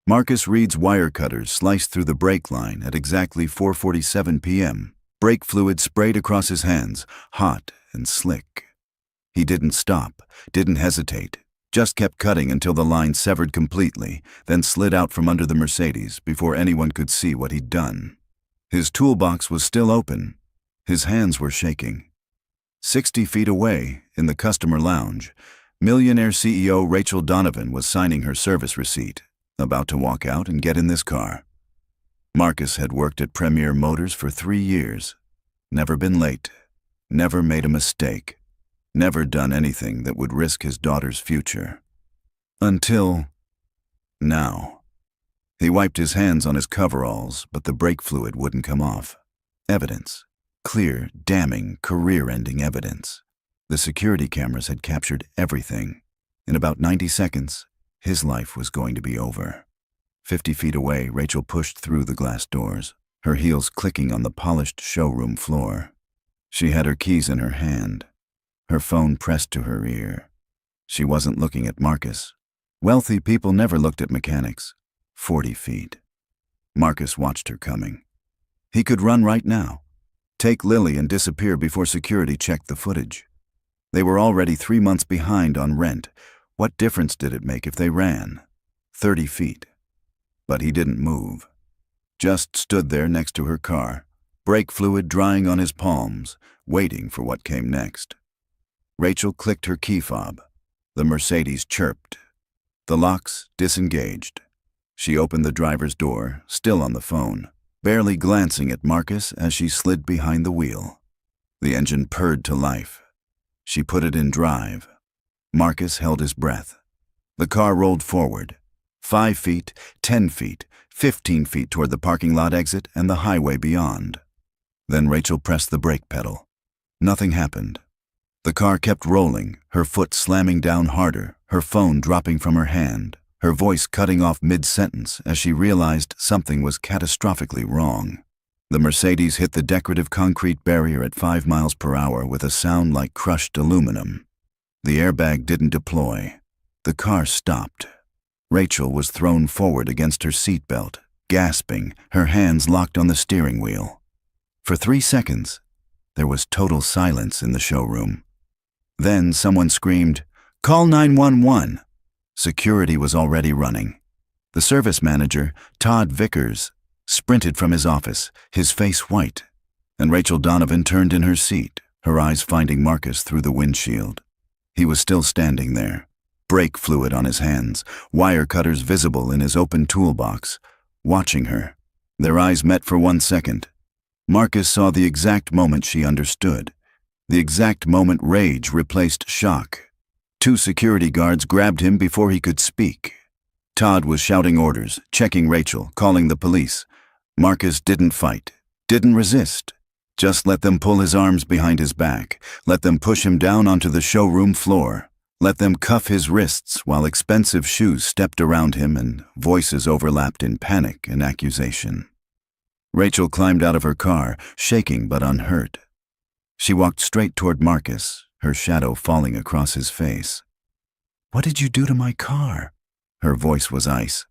Marcus Reed's wire cutters sliced through the brake line at exactly 4:47 p.m. Brake fluid sprayed across his hands, hot and slick. He didn't stop, didn't hesitate, just kept cutting until the line severed completely, then slid out from under the Mercedes before anyone could see what he'd done. His toolbox was still open. His hands were shaking. 60 feet away, in the customer lounge, Millionaire CEO Rachel Donovan was signing her service receipt, about to walk out and get in this car. Marcus had worked at Premier Motors for 3 years. Never been late. Never made a mistake. Never done anything that would risk his daughter's future. Until now. He wiped his hands on his coveralls, but the brake fluid wouldn't come off. Evidence. Clear, damning, career-ending evidence. The security cameras had captured everything. In about 90 seconds, his life was going to be over. 50 feet away, Rachel pushed through the glass doors, her heels clicking on the polished showroom floor. She had her keys in her hand, her phone pressed to her ear. She wasn't looking at Marcus. Wealthy people never looked at mechanics. 40 feet. Marcus watched her coming. He could run right now. Take Lily and disappear before security checked the footage. They were already 3 months behind on rent. What difference did it make if they ran? 30 feet. But he didn't move. Just stood there next to her car, brake fluid drying on his palms, waiting for what came next. Rachel clicked her key fob. The Mercedes chirped. The locks disengaged. She opened the driver's door, still on the phone, barely glancing at Marcus as she slid behind the wheel. The engine purred to life. She put it in drive. Marcus held his breath. The car rolled forward. 5 feet, 10 feet, 15 feet toward the parking lot exit and the highway beyond. Then Rachel pressed the brake pedal. Nothing happened. The car kept rolling, her foot slamming down harder, her phone dropping from her hand, her voice cutting off mid-sentence as she realized something was catastrophically wrong. The Mercedes hit the decorative concrete barrier at 5 miles per hour with a sound like crushed aluminum. The airbag didn't deploy. The car stopped. Rachel was thrown forward against her seatbelt, gasping, her hands locked on the steering wheel. For 3 seconds, there was total silence in the showroom. Then someone screamed, "Call 911!" Security was already running. The service manager, Todd Vickers, sprinted from his office, his face white, and Rachel Donovan turned in her seat, her eyes finding Marcus through the windshield. He was still standing there, brake fluid on his hands, wire cutters visible in his open toolbox, watching her. Their eyes met for 1 second. Marcus saw the exact moment she understood, the exact moment rage replaced shock. 2 security guards grabbed him before he could speak. Todd was shouting orders, checking Rachel, calling the police. Marcus didn't fight, didn't resist. Just let them pull his arms behind his back, let them push him down onto the showroom floor, let them cuff his wrists while expensive shoes stepped around him and voices overlapped in panic and accusation. Rachel climbed out of her car, shaking but unhurt. She walked straight toward Marcus, her shadow falling across his face. "What did you do to my car?" Her voice was ice.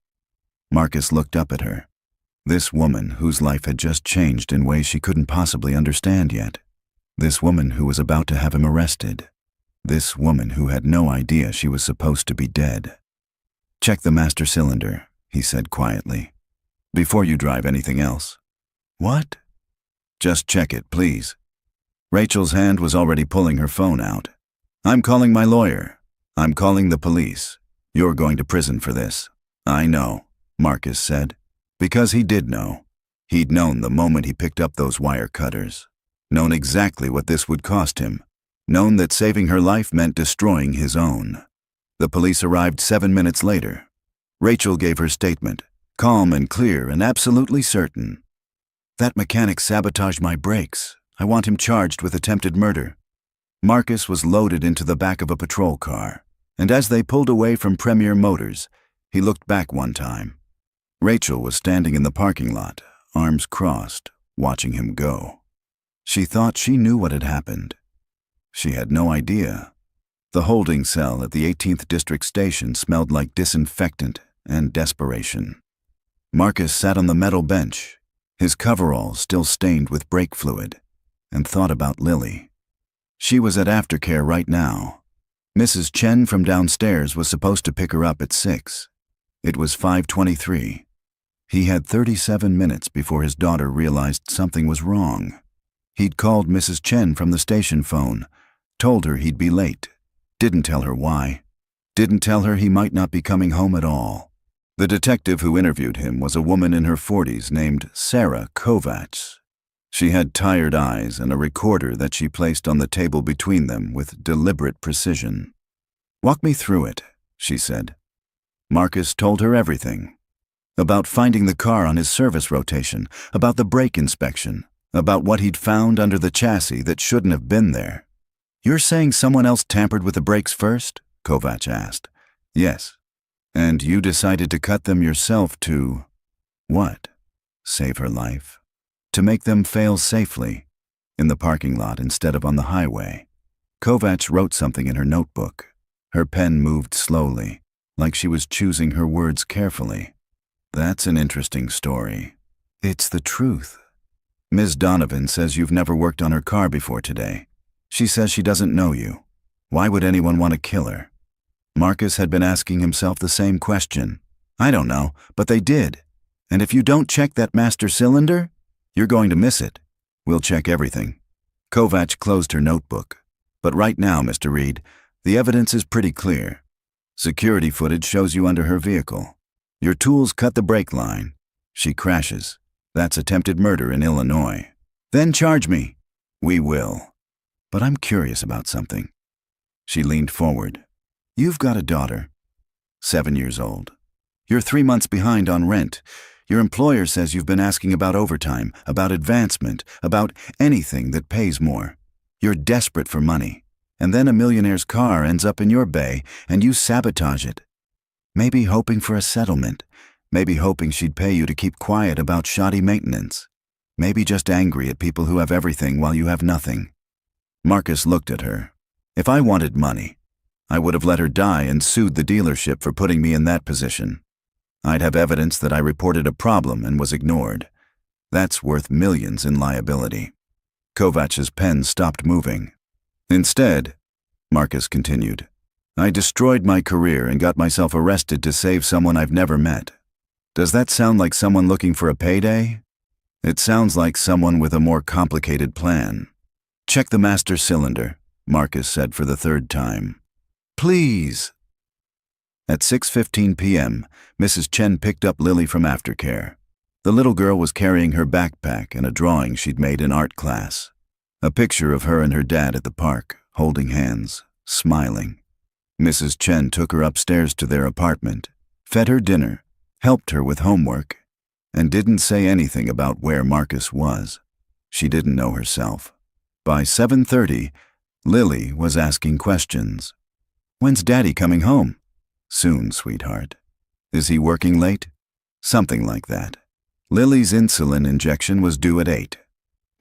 Marcus looked up at her. This woman whose life had just changed in ways she couldn't possibly understand yet. This woman who was about to have him arrested. This woman who had no idea she was supposed to be dead. "Check the master cylinder," he said quietly, "before you drive anything else." "What?" "Just check it, please." Rachel's hand was already pulling her phone out. "I'm calling my lawyer. I'm calling the police. You're going to prison for this." "I know," Marcus said. Because he did know. He'd known the moment he picked up those wire cutters. Known exactly what this would cost him. Known that saving her life meant destroying his own. The police arrived 7 minutes later. Rachel gave her statement, calm and clear and absolutely certain. "That mechanic sabotaged my brakes. I want him charged with attempted murder." Marcus was loaded into the back of a patrol car, and as they pulled away from Premier Motors, he looked back one time. Rachel was standing in the parking lot, arms crossed, watching him go. She thought she knew what had happened. She had no idea. The holding cell at the 18th District Station smelled like disinfectant and desperation. Marcus sat on the metal bench, his coveralls still stained with brake fluid, and thought about Lily. She was at aftercare right now. Mrs. Chen from downstairs was supposed to pick her up at 6. It was 5:23. He had 37 minutes before his daughter realized something was wrong. He'd called Mrs. Chen from the station phone, told her he'd be late, didn't tell her why, didn't tell her he might not be coming home at all. The detective who interviewed him was a woman in her 40s named Sarah Kovacs. She had tired eyes and a recorder that she placed on the table between them with deliberate precision. "Walk me through it," she said. Marcus told her everything. About finding the car on his service rotation, about the brake inspection, about what he'd found under the chassis that shouldn't have been there. "You're saying someone else tampered with the brakes first?" Kovacs asked. "Yes. And you decided to cut them yourself to..." "What?" "Save her life. To make them fail safely, in the parking lot instead of on the highway." Kovacs wrote something in her notebook. Her pen moved slowly, like she was choosing her words carefully. "That's an interesting story. It's the truth. Ms. Donovan says you've never worked on her car before today. She says she doesn't know you. Why would anyone want to kill her?" Marcus had been asking himself the same question. "I don't know, but they did. And if you don't check that master cylinder, you're going to miss it. We'll check everything." Kovacs closed her notebook. "But right now, Mr. Reed, the evidence is pretty clear. Security footage shows you under her vehicle. Your tools cut the brake line. She crashes. That's attempted murder in Illinois. Then charge me." "We will. But I'm curious about something." She leaned forward. "You've got a daughter, 7 years old. You're 3 months behind on rent. Your employer says you've been asking about overtime, about advancement, about anything that pays more. You're desperate for money. And then a millionaire's car ends up in your bay, and you sabotage it. Maybe hoping for a settlement. Maybe hoping she'd pay you to keep quiet about shoddy maintenance. Maybe just angry at people who have everything while you have nothing." Marcus looked at her. "If I wanted money, I would have let her die and sued the dealership for putting me in that position. I'd have evidence that I reported a problem and was ignored. That's worth millions in liability." Kovacs's pen stopped moving. "Instead," Marcus continued, "I destroyed my career and got myself arrested to save someone I've never met. Does that sound like someone looking for a payday? It sounds like someone with a more complicated plan." "Check the master cylinder," Marcus said for the 3rd time. "Please." At 6:15 p.m., Mrs. Chen picked up Lily from aftercare. The little girl was carrying her backpack and a drawing she'd made in art class. A picture of her and her dad at the park, holding hands, smiling. Mrs. Chen took her upstairs to their apartment, fed her dinner, helped her with homework, and didn't say anything about where Marcus was. She didn't know herself. By 7:30, Lily was asking questions. "When's Daddy coming home?" "Soon, sweetheart." "Is he working late?" Something like that. Lily's insulin injection was due at 8.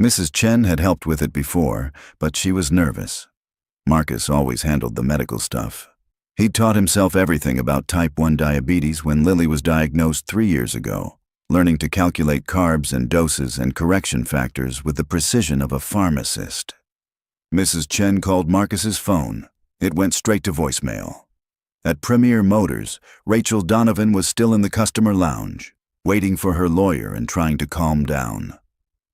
Mrs. Chen had helped with it before, but she was nervous. Marcus always handled the medical stuff. He'd taught himself everything about type 1 diabetes when Lily was diagnosed 3 years ago, learning to calculate carbs and doses and correction factors with the precision of a pharmacist. Mrs. Chen called Marcus's phone. It went straight to voicemail. At Premier Motors, Rachel Donovan was still in the customer lounge, waiting for her lawyer and trying to calm down.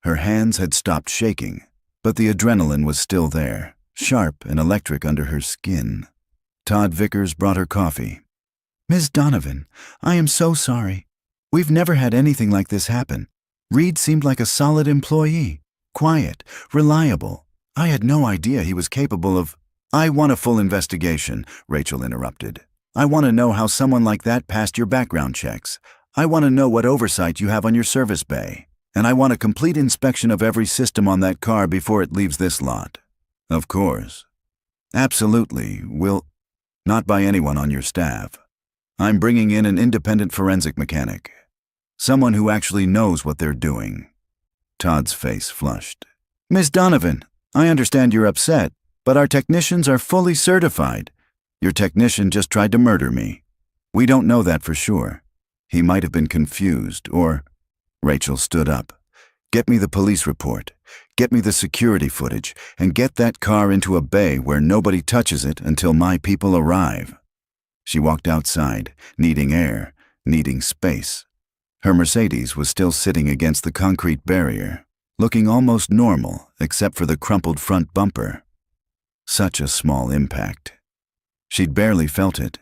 Her hands had stopped shaking, but the adrenaline was still there, sharp and electric under her skin. Todd Vickers brought her coffee. "Ms. Donovan, I am so sorry. We've never had anything like this happen. Reed seemed like a solid employee, quiet, reliable. I had no idea he was capable of..." "I want a full investigation," Rachel interrupted. "I want to know how someone like that passed your background checks. I want to know what oversight you have on your service bay. And I want a complete inspection of every system on that car before it leaves this lot." "Of course. Absolutely. Not by anyone on your staff. I'm bringing in an independent forensic mechanic. Someone who actually knows what they're doing." Todd's face flushed. "Ms. Donovan, I understand you're upset, but our technicians are fully certified. Your technician just tried to murder me. We don't know that for sure. He might have been confused, or... Rachel stood up. Get me the police report. Get me the security footage, and get that car into a bay where nobody touches it until my people arrive. She walked outside, needing air, needing space. Her Mercedes was still sitting against the concrete barrier, looking almost normal except for the crumpled front bumper. Such a small impact. She'd barely felt it.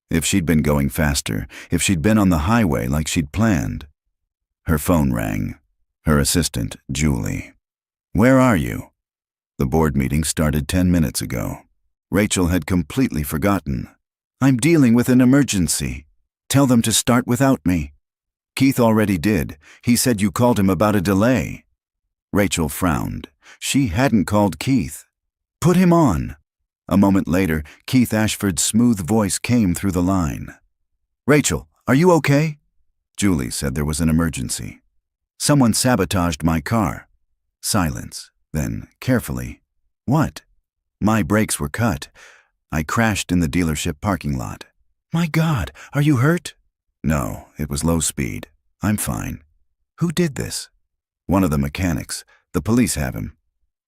If she'd been going faster, if she'd been on the highway like she'd planned. Her phone rang. Her assistant, Julie. Where are you? The board meeting started 10 minutes ago. Rachel had completely forgotten. I'm dealing with an emergency. Tell them to start without me. Keith already did. He said you called him about a delay. Rachel frowned. She hadn't called Keith. Put him on. A moment later, Keith Ashford's smooth voice came through the line. Rachel, are you okay? Julie said there was an emergency. Someone sabotaged my car. Silence. Then, carefully. What? My brakes were cut. I crashed in the dealership parking lot. My God, are you hurt? No, it was low speed. I'm fine. Who did this? One of the mechanics. The police have him.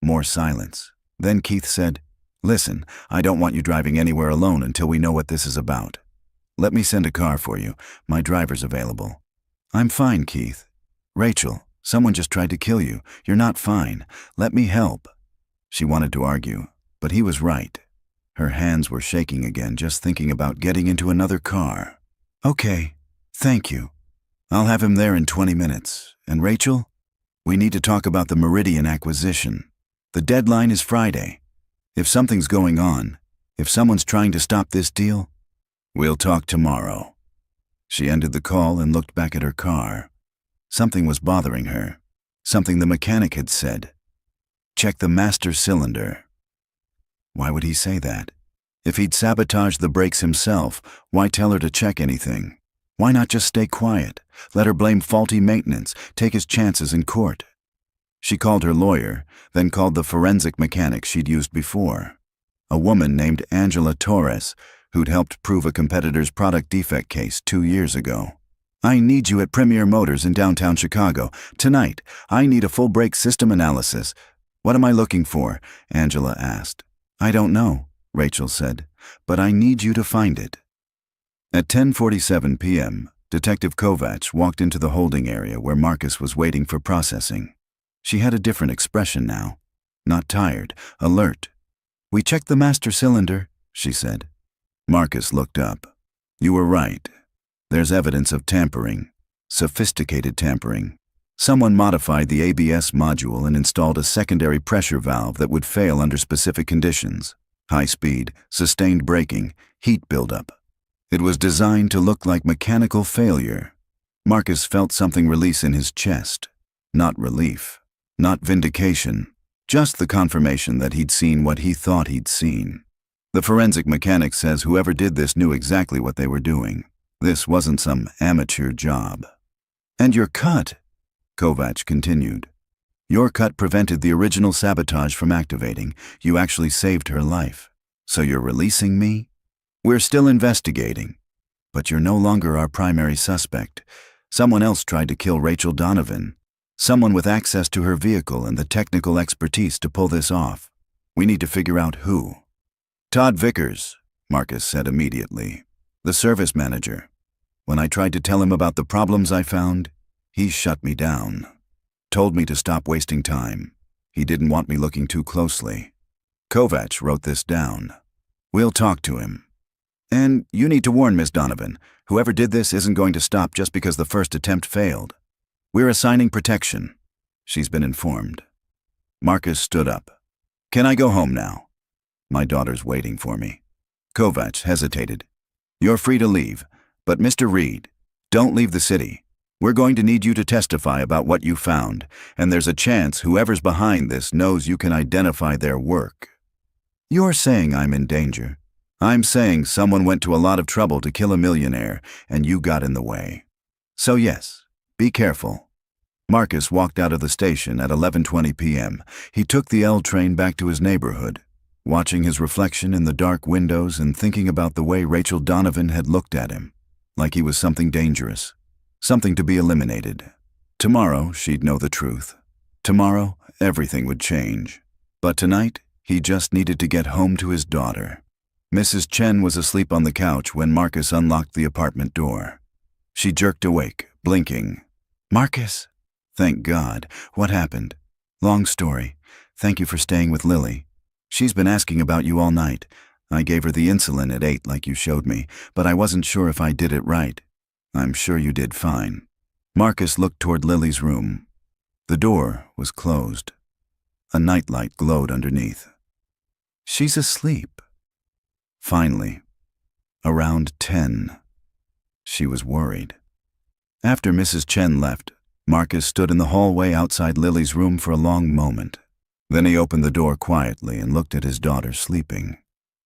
More silence. Then Keith said, Listen, I don't want you driving anywhere alone until we know what this is about. Let me send a car for you. My driver's available. I'm fine, Keith. Rachel, someone just tried to kill you. You're not fine. Let me help. She wanted to argue, but he was right. Her hands were shaking again just thinking about getting into another car. Okay, thank you. I'll have him there in 20 minutes. And Rachel, we need to talk about the Meridian acquisition. The deadline is Friday. If something's going on, if someone's trying to stop this deal, we'll talk tomorrow. She ended the call and looked back at her car. Something was bothering her. Something the mechanic had said. Check the master cylinder. Why would he say that? If he'd sabotaged the brakes himself, why tell her to check anything? Why not just stay quiet? Let her blame faulty maintenance, take his chances in court. She called her lawyer, then called the forensic mechanic she'd used before. A woman named Angela Torres, who'd helped prove a competitor's product defect case 2 years ago. I need you at Premier Motors in downtown Chicago. Tonight, I need a full brake system analysis. What am I looking for? Angela asked. I don't know, Rachel said, but I need you to find it. At 10:47 p.m., Detective Kovacs walked into the holding area where Marcus was waiting for processing. She had a different expression now. Not tired, alert. We checked the master cylinder, she said. Marcus looked up. You were right. There's evidence of tampering. Sophisticated tampering. Someone modified the ABS module and installed a secondary pressure valve that would fail under specific conditions. High speed, sustained braking, heat buildup. It was designed to look like mechanical failure. Marcus felt something release in his chest. Not relief. Not vindication, just the confirmation that he'd seen what he thought he'd seen. The forensic mechanic says whoever did this knew exactly what they were doing. This wasn't some amateur job. And your cut, Kovacs continued. Your cut prevented the original sabotage from activating. You actually saved her life. So you're releasing me? We're still investigating. But you're no longer our primary suspect. Someone else tried to kill Rachel Donovan. Someone with access to her vehicle and the technical expertise to pull this off. We need to figure out who. Todd Vickers, Marcus said immediately. The service manager. When I tried to tell him about the problems I found, he shut me down. Told me to stop wasting time. He didn't want me looking too closely. Kovacs wrote this down. We'll talk to him. And you need to warn Miss Donovan. Whoever did this isn't going to stop just because the first attempt failed. We're assigning protection. She's been informed. Marcus stood up. Can I go home now? My daughter's waiting for me. Kovacs hesitated. You're free to leave, but Mr. Reed, don't leave the city. We're going to need you to testify about what you found, and there's a chance whoever's behind this knows you can identify their work. You're saying I'm in danger. I'm saying someone went to a lot of trouble to kill a millionaire, and you got in the way. So yes. Be careful. Marcus walked out of the station at 11:20 p.m. He took the L train back to his neighborhood, watching his reflection in the dark windows and thinking about the way Rachel Donovan had looked at him, like he was something dangerous, something to be eliminated. Tomorrow, she'd know the truth. Tomorrow, everything would change. But tonight, he just needed to get home to his daughter. Mrs. Chen was asleep on the couch when Marcus unlocked the apartment door. She jerked awake, blinking. "Marcus!" "Thank God. What happened?" "Long story. Thank you for staying with Lily. She's been asking about you all night. I gave her the insulin at 8 like you showed me, but I wasn't sure if I did it right." "I'm sure you did fine." Marcus looked toward Lily's room. The door was closed. A nightlight glowed underneath. "She's asleep." Finally, around 10. She was worried. After Mrs. Chen left, Marcus stood in the hallway outside Lily's room for a long moment. Then he opened the door quietly and looked at his daughter sleeping.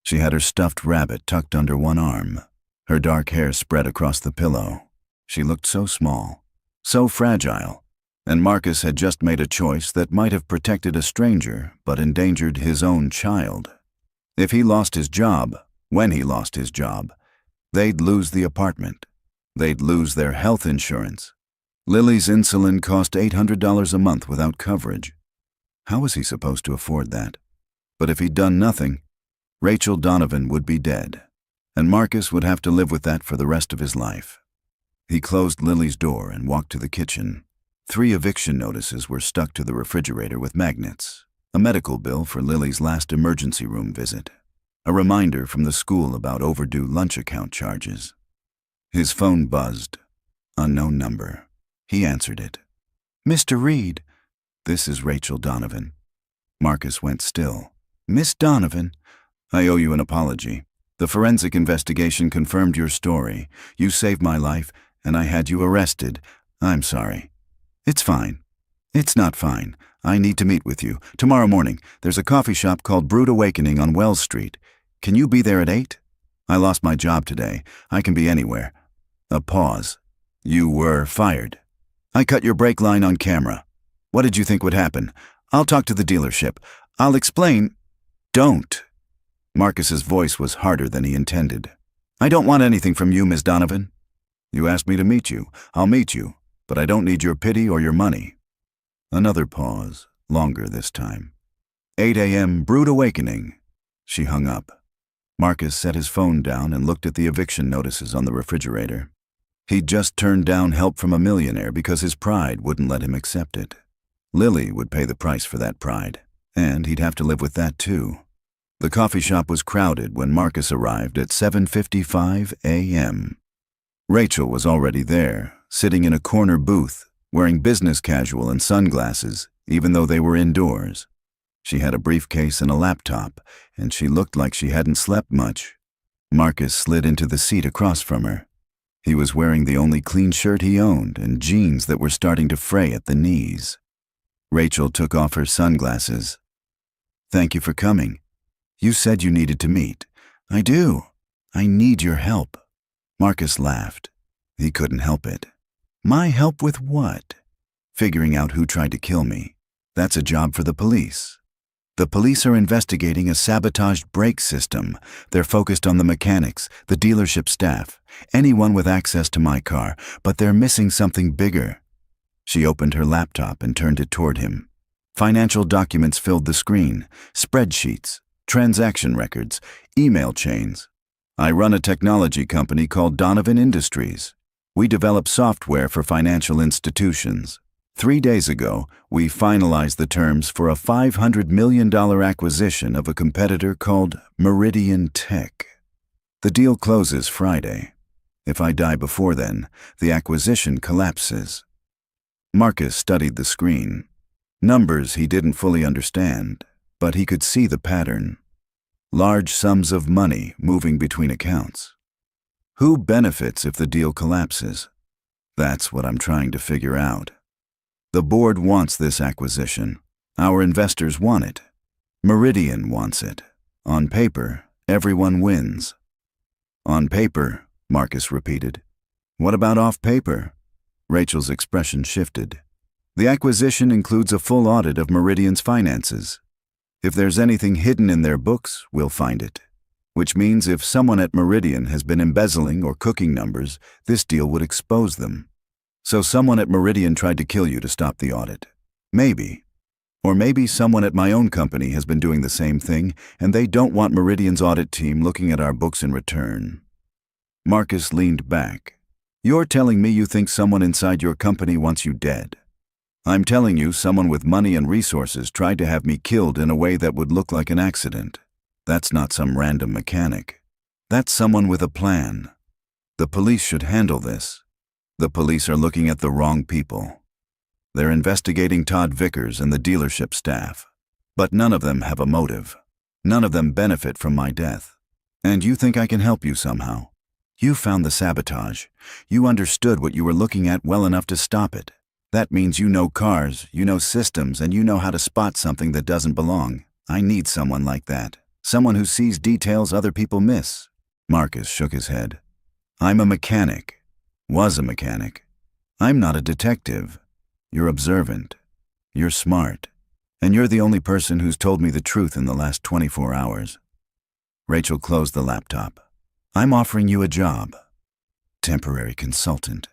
She had her stuffed rabbit tucked under one arm, her dark hair spread across the pillow. She looked so small, so fragile, and Marcus had just made a choice that might have protected a stranger but endangered his own child. If he lost his job, when he lost his job, they'd lose the apartment. They'd lose their health insurance. Lily's insulin cost $800 a month without coverage. How was he supposed to afford that? But if he'd done nothing, Rachel Donovan would be dead, and Marcus would have to live with that for the rest of his life. He closed Lily's door and walked to the kitchen. 3 eviction notices were stuck to the refrigerator with magnets. A medical bill for Lily's last emergency room visit. A reminder from the school about overdue lunch account charges. His phone buzzed. Unknown number. He answered it. "Mr. Reed." "This is Rachel Donovan." Marcus went still. "Miss Donovan." "I owe you an apology. The forensic investigation confirmed your story. You saved my life, and I had you arrested. I'm sorry." "It's fine." "It's not fine. I need to meet with you. Tomorrow morning, there's a coffee shop called Brood Awakening on Wells Street. Can you be there at 8? I lost my job today. I can be anywhere." A pause. "You were fired." "I cut your brake line on camera. What did you think would happen? I'll talk to the dealership. I'll explain." "Don't." Marcus's voice was harder than he intended. "I don't want anything from you, Miss Donovan. You asked me to meet you. I'll meet you, but I don't need your pity or your money." Another pause, longer this time. 8 a.m. Brood Awakening. She hung up. Marcus set his phone down and looked at the eviction notices on the refrigerator. He'd just turned down help from a millionaire because his pride wouldn't let him accept it. Lily would pay the price for that pride, and he'd have to live with that too. The coffee shop was crowded when Marcus arrived at 7:55 a.m. Rachel was already there, sitting in a corner booth, wearing business casual and sunglasses, even though they were indoors. She had a briefcase and a laptop, and she looked like she hadn't slept much. Marcus slid into the seat across from her. He was wearing the only clean shirt he owned and jeans that were starting to fray at the knees. Rachel took off her sunglasses. "Thank you for coming. You said you needed to meet." "I do. I need your help." Marcus laughed. He couldn't help it. "My help with what?" "Figuring out who tried to kill me. That's a job for the police." "The police are investigating a sabotaged brake system. They're focused on the mechanics, the dealership staff, anyone with access to my car, but they're missing something bigger." She opened her laptop and turned it toward him. Financial documents filled the screen, spreadsheets, transaction records, email chains. "I run a technology company called Donovan Industries. We develop software for financial institutions. 3 days ago, we finalized the terms for a $500 million acquisition of a competitor called Meridian Tech. The deal closes Friday. If I die before then, the acquisition collapses." Marcus studied the screen. Numbers he didn't fully understand, but he could see the pattern. Large sums of money moving between accounts. Who benefits if the deal collapses? That's what I'm trying to figure out. The board wants this acquisition. Our investors want it. Meridian wants it. On paper, everyone wins. "On paper," Marcus repeated. "What about off paper?" Rachel's expression shifted. "The acquisition includes a full audit of Meridian's finances. If there's anything hidden in their books, we'll find it. Which means if someone at Meridian has been embezzling or cooking numbers, this deal would expose them. So someone at Meridian tried to kill you to stop the audit. Maybe. Or maybe someone at my own company has been doing the same thing, and they don't want Meridian's audit team looking at our books in return. Marcus leaned back. You're telling me you think someone inside your company wants you dead. I'm telling you someone with money and resources tried to have me killed in a way that would look like an accident. That's not some random mechanic. That's someone with a plan. The police should handle this. The police are looking at the wrong people. They're investigating Todd Vickers and the dealership staff. But none of them have a motive. None of them benefit from my death. And you think I can help you somehow? You found the sabotage. You understood what you were looking at well enough to stop it. That means you know cars, you know systems, and you know how to spot something that doesn't belong. I need someone like that. Someone who sees details other people miss. Marcus shook his head. I'm a mechanic. Was a mechanic. I'm not a detective. You're observant. You're smart. And you're the only person who's told me the truth in the last 24 hours. Rachel closed the laptop. I'm offering you a job. Temporary consultant.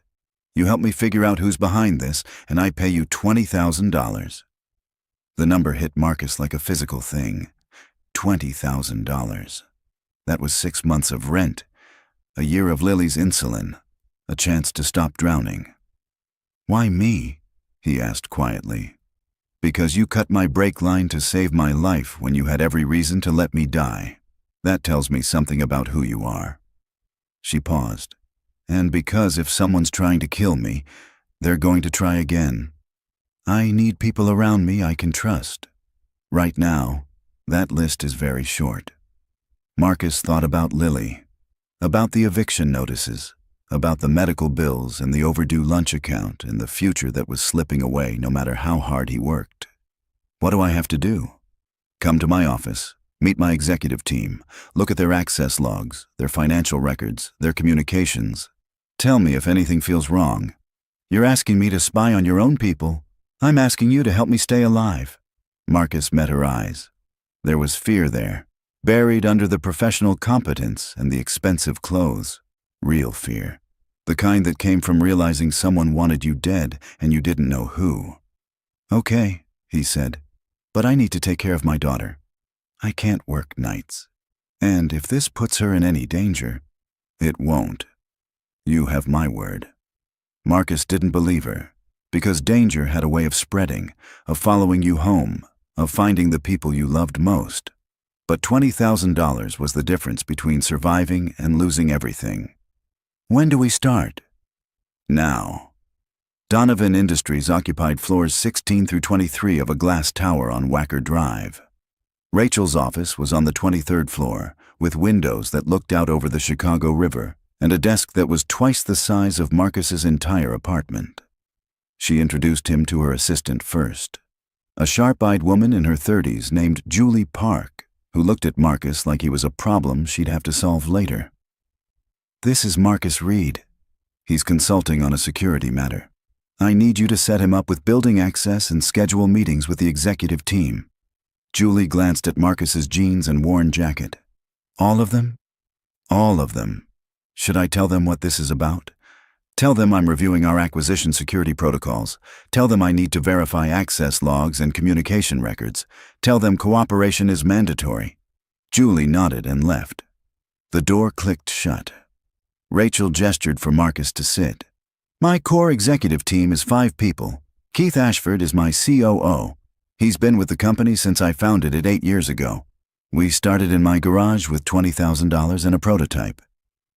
You help me figure out who's behind this, and I pay you $20,000. The number hit Marcus like a physical thing. $20,000. That was 6 months of rent, a year of Lily's insulin, a chance to stop drowning. Why me? He asked quietly. Because you cut my brake line to save my life when you had every reason to let me die. That tells me something about who you are. She paused. And because if someone's trying to kill me, they're going to try again. I need people around me I can trust. Right now, that list is very short. Marcus thought about Lily, about the eviction notices, about the medical bills and the overdue lunch account and the future that was slipping away no matter how hard he worked. What do I have to do? Come to my office, meet my executive team, look at their access logs, their financial records, their communications. Tell me if anything feels wrong. You're asking me to spy on your own people. I'm asking you to help me stay alive. Marcus met her eyes. There was fear there, buried under the professional competence and the expensive clothes. Real fear. The kind that came from realizing someone wanted you dead and you didn't know who. Okay, he said, but I need to take care of my daughter. I can't work nights. And if this puts her in any danger, it won't. You have my word. Marcus didn't believe her, because danger had a way of spreading, of following you home, of finding the people you loved most. But $20,000 was the difference between surviving and losing everything. When do we start? Now. Donovan Industries occupied floors 16 through 23 of a glass tower on Wacker Drive. Rachel's office was on the 23rd floor, with windows that looked out over the Chicago River, and a desk that was twice the size of Marcus's entire apartment. She introduced him to her assistant first, a sharp-eyed woman in her 30s named Julie Park, who looked at Marcus like he was a problem she'd have to solve later. This is Marcus Reed. He's consulting on a security matter. I need you to set him up with building access and schedule meetings with the executive team. Julie glanced at Marcus's jeans and worn jacket. All of them? All of them. Should I tell them what this is about? Tell them I'm reviewing our acquisition security protocols. Tell them I need to verify access logs and communication records. Tell them cooperation is mandatory. Julie nodded and left. The door clicked shut. Rachel gestured for Marcus to sit. My core executive team is 5 people. Keith Ashford is my COO. He's been with the company since I founded it 8 years ago. We started in my garage with $20,000 and a prototype.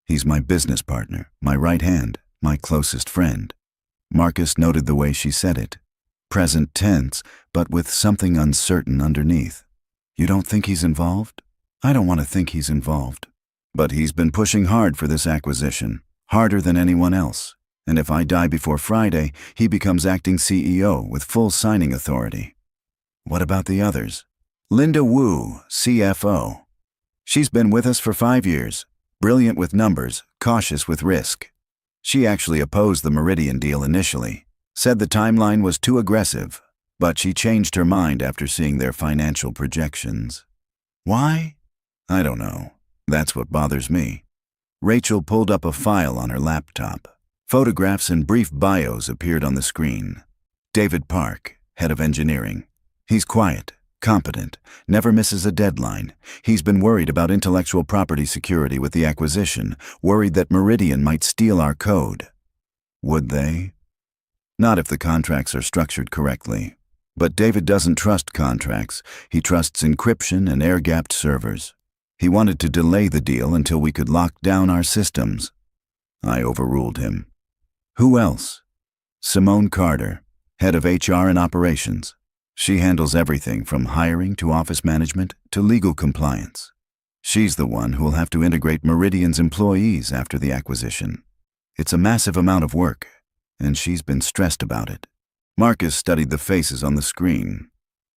He's my business partner, my right hand, my closest friend. Marcus noted the way she said it. Present tense, but with something uncertain underneath. You don't think he's involved? I don't want to think he's involved. But he's been pushing hard for this acquisition, harder than anyone else. And if I die before Friday, he becomes acting CEO with full signing authority. What about the others? Linda Wu, CFO. She's been with us for 5 years. Brilliant with numbers, cautious with risk. She actually opposed the Meridian deal initially, said the timeline was too aggressive, but she changed her mind after seeing their financial projections. Why? I don't know. That's what bothers me. Rachel pulled up a file on her laptop. Photographs and brief bios appeared on the screen. David Park, head of engineering. He's quiet, competent, never misses a deadline. He's been worried about intellectual property security with the acquisition, worried that Meridian might steal our code. Would they? Not if the contracts are structured correctly. But David doesn't trust contracts. He trusts encryption and air-gapped servers. He wanted to delay the deal until we could lock down our systems. I overruled him. Who else? Simone Carter, head of HR and operations. She handles everything from hiring to office management to legal compliance. She's the one who will have to integrate Meridian's employees after the acquisition. It's a massive amount of work, and she's been stressed about it. Marcus studied the faces on the screen.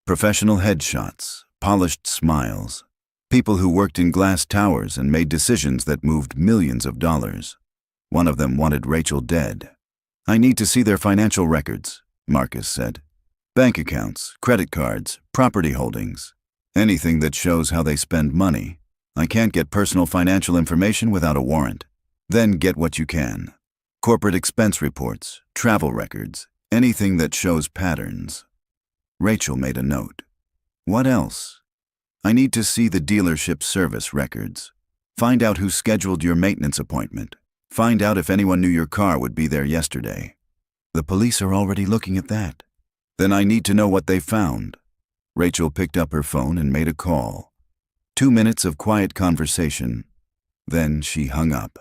Professional headshots, polished smiles. People who worked in glass towers and made decisions that moved millions of dollars. One of them wanted Rachel dead. I need to see their financial records, Marcus said. Bank accounts, credit cards, property holdings. Anything that shows how they spend money. I can't get personal financial information without a warrant. Then get what you can. Corporate expense reports, travel records, anything that shows patterns. Rachel made a note. What else? I need to see the dealership service records. Find out who scheduled your maintenance appointment. Find out if anyone knew your car would be there yesterday. The police are already looking at that. Then I need to know what they found. Rachel picked up her phone and made a call. 2 minutes of quiet conversation. Then she hung up.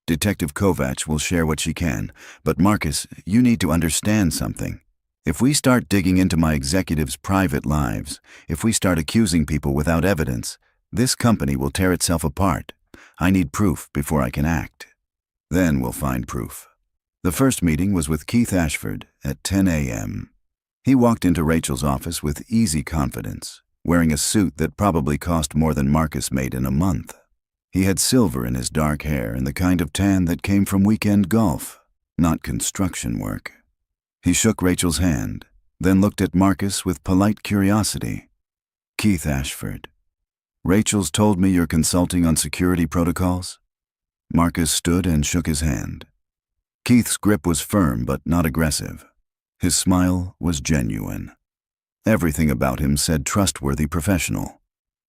Detective Kovacs will share what she can, but Marcus, you need to understand something. If we start digging into my executives' private lives, if we start accusing people without evidence, this company will tear itself apart. I need proof before I can act. Then we'll find proof. The first meeting was with Keith Ashford at 10 a.m. He walked into Rachel's office with easy confidence, wearing a suit that probably cost more than Marcus made in a month. He had silver in his dark hair and the kind of tan that came from weekend golf, not construction work. He shook Rachel's hand, then looked at Marcus with polite curiosity. Keith Ashford. Rachel's told me you're consulting on security protocols? Marcus stood and shook his hand. Keith's grip was firm but not aggressive. His smile was genuine. Everything about him said trustworthy professional,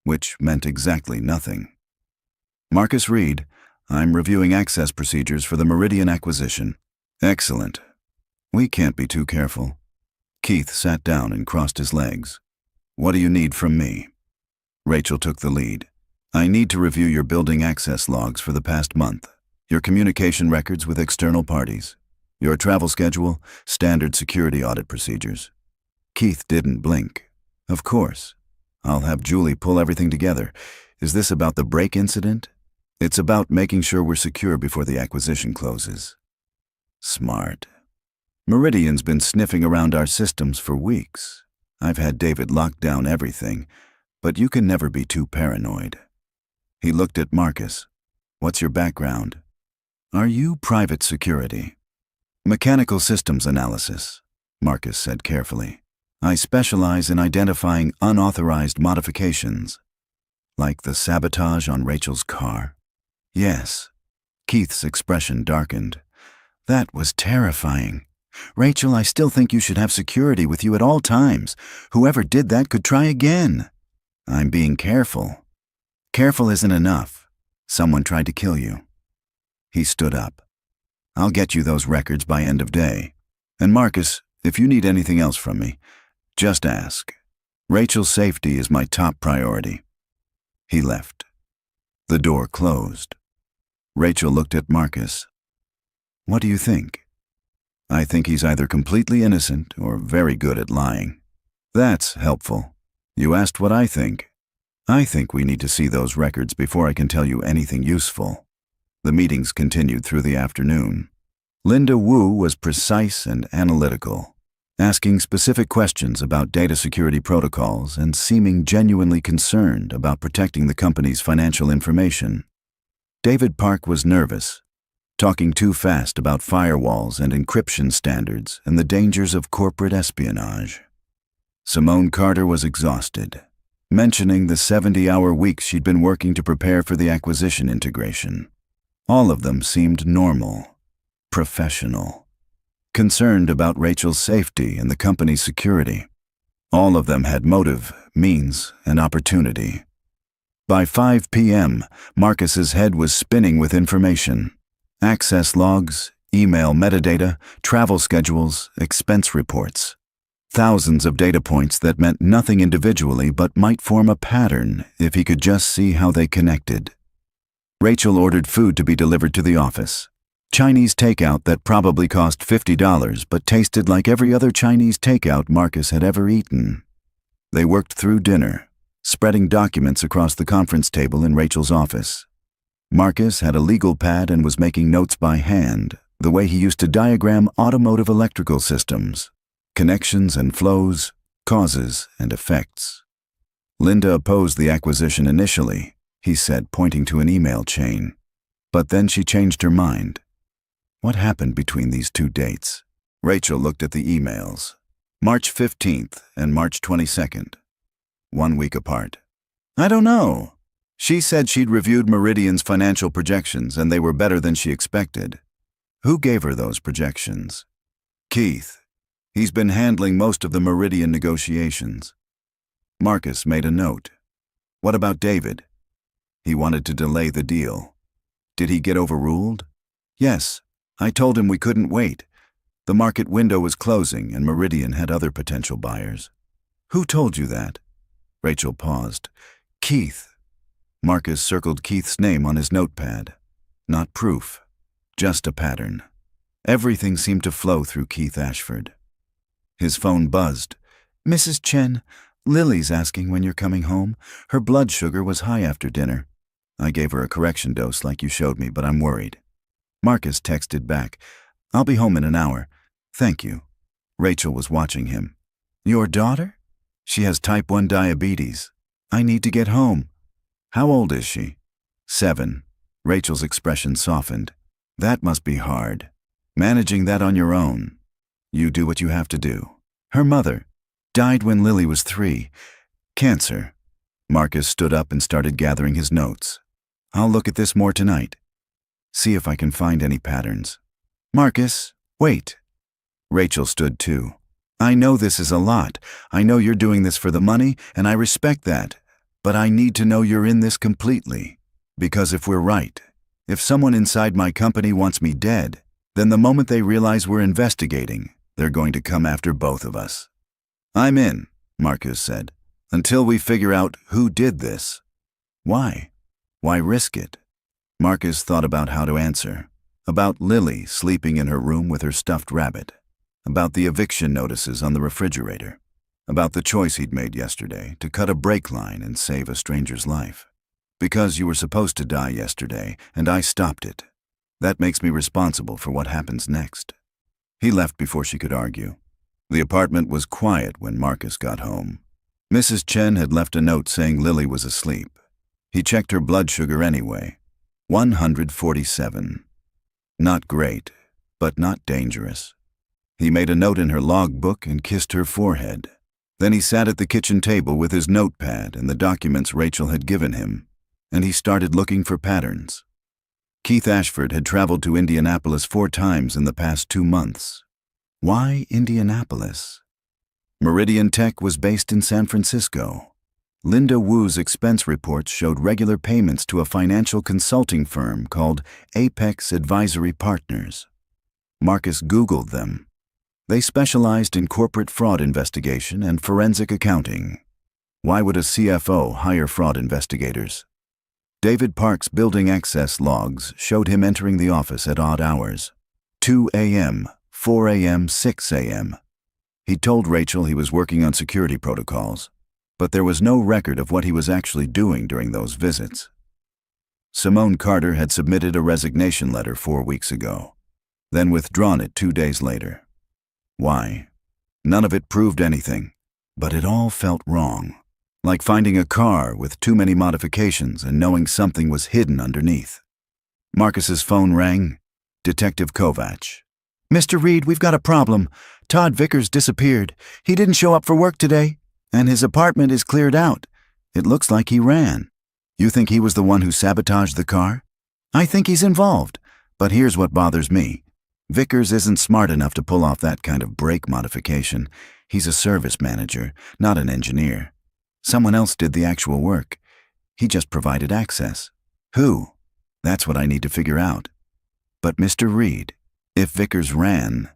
which meant exactly nothing. Marcus Reed, I'm reviewing access procedures for the Meridian acquisition. Excellent. We can't be too careful. Keith sat down and crossed his legs. What do you need from me? Rachel took the lead. I need to review your building access logs for the past month, your communication records with external parties, your travel schedule, standard security audit procedures. Keith didn't blink. Of course. I'll have Julie pull everything together. Is this about the break incident? It's about making sure we're secure before the acquisition closes. Smart. Meridian's been sniffing around our systems for weeks. I've had David lock down everything, but you can never be too paranoid. He looked at Marcus. What's your background? Are you private security? Mechanical systems analysis, Marcus said carefully. I specialize in identifying unauthorized modifications, like the sabotage on Rachel's car. Yes. Keith's expression darkened. That was terrifying. Rachel, I still think you should have security with you at all times. Whoever did that could try again. I'm being careful. Careful isn't enough. Someone tried to kill you. He stood up. I'll get you those records by end of day. And Marcus, if you need anything else from me, just ask. Rachel's safety is my top priority. He left. The door closed. Rachel looked at Marcus. What do you think? I think he's either completely innocent or very good at lying. That's helpful. You asked what I think. I think we need to see those records before I can tell you anything useful. The meetings continued through the afternoon. Linda Wu was precise and analytical, asking specific questions about data security protocols and seeming genuinely concerned about protecting the company's financial information. David Park was nervous, talking too fast about firewalls and encryption standards and the dangers of corporate espionage. Simone Carter was exhausted, mentioning the 70-hour weeks she'd been working to prepare for the acquisition integration. All of them seemed normal. professional. Concerned about Rachel's safety and the company's security. All of them had motive, means, and opportunity. By 5 p.m., Marcus's head was spinning with information. Access logs, email metadata, travel schedules, expense reports. Thousands of data points that meant nothing individually but might form a pattern if he could just see how they connected. Rachel ordered food to be delivered to the office. Chinese takeout that probably cost $50 but tasted like every other Chinese takeout Marcus had ever eaten. They worked through dinner, spreading documents across the conference table in Rachel's office. Marcus had a legal pad and was making notes by hand, the way he used to diagram automotive electrical systems, connections and flows, causes and effects. Linda opposed the acquisition initially, he said, pointing to an email chain. But then she changed her mind. What happened between these two dates? Rachel looked at the emails. March 15th and March 22nd. 1 week apart. I don't know. She said she'd reviewed Meridian's financial projections and they were better than she expected. Who gave her those projections? Keith. He's been handling most of the Meridian negotiations. Marcus made a note. What about David? He wanted to delay the deal. Did he get overruled? Yes. I told him we couldn't wait. The market window was closing and Meridian had other potential buyers. Who told you that? Rachel paused. Keith. Marcus circled Keith's name on his notepad. Not proof, just a pattern. Everything seemed to flow through Keith Ashford. His phone buzzed. Mrs. Chen, Lily's asking when you're coming home. Her blood sugar was high after dinner. I gave her a correction dose like you showed me, but I'm worried. Marcus texted back, I'll be home in an hour. Thank you. Rachel was watching him. Your daughter? She has type 1 diabetes. I need to get home. How old is she? 7. Rachel's expression softened. That must be hard. Managing that on your own. You do what you have to do. Her mother died when Lily was 3. Cancer. Marcus stood up and started gathering his notes. I'll look at this more tonight. See if I can find any patterns. Marcus, wait. Rachel stood too. I know this is a lot. I know you're doing this for the money, and I respect that. But I need to know you're in this completely. Because if we're right, if someone inside my company wants me dead, then the moment they realize we're investigating, they're going to come after both of us. I'm in, Marcus said, until we figure out who did this. Why? Why risk it? Marcus thought about how to answer. About Lily sleeping in her room with her stuffed rabbit. About the eviction notices on the refrigerator. About the choice he'd made yesterday to cut a brake line and save a stranger's life. Because you were supposed to die yesterday, and I stopped it. That makes me responsible for what happens next. He left before she could argue. The apartment was quiet when Marcus got home. Mrs. Chen had left a note saying Lily was asleep. He checked her blood sugar anyway. 147. Not great, but not dangerous. He made a note in her logbook and kissed her forehead. Then he sat at the kitchen table with his notepad and the documents Rachel had given him, and he started looking for patterns. Keith Ashford had traveled to Indianapolis 4 times in the past 2 months. Why Indianapolis? Meridian Tech was based in San Francisco. Linda Wu's expense reports showed regular payments to a financial consulting firm called Apex Advisory Partners. Marcus Googled them. They specialized in corporate fraud investigation and forensic accounting. Why would a CFO hire fraud investigators? David Park's building access logs showed him entering the office at odd hours. 2 a.m., 4 a.m., 6 a.m. He told Rachel he was working on security protocols, but there was no record of what he was actually doing during those visits. Simone Carter had submitted a resignation letter 4 weeks ago, then withdrawn it 2 days later. Why? None of it proved anything, but it all felt wrong. Like finding a car with too many modifications and knowing something was hidden underneath. Marcus's phone rang. Detective Kovac. Mr. Reed, we've got a problem. Todd Vickers disappeared. He didn't show up for work today, and his apartment is cleared out. It looks like he ran. You think he was the one who sabotaged the car? I think he's involved, but here's what bothers me. Vickers isn't smart enough to pull off that kind of brake modification. He's a service manager, not an engineer. Someone else did the actual work. He just provided access. Who? That's what I need to figure out. But Mr. Reed, if Vickers ran,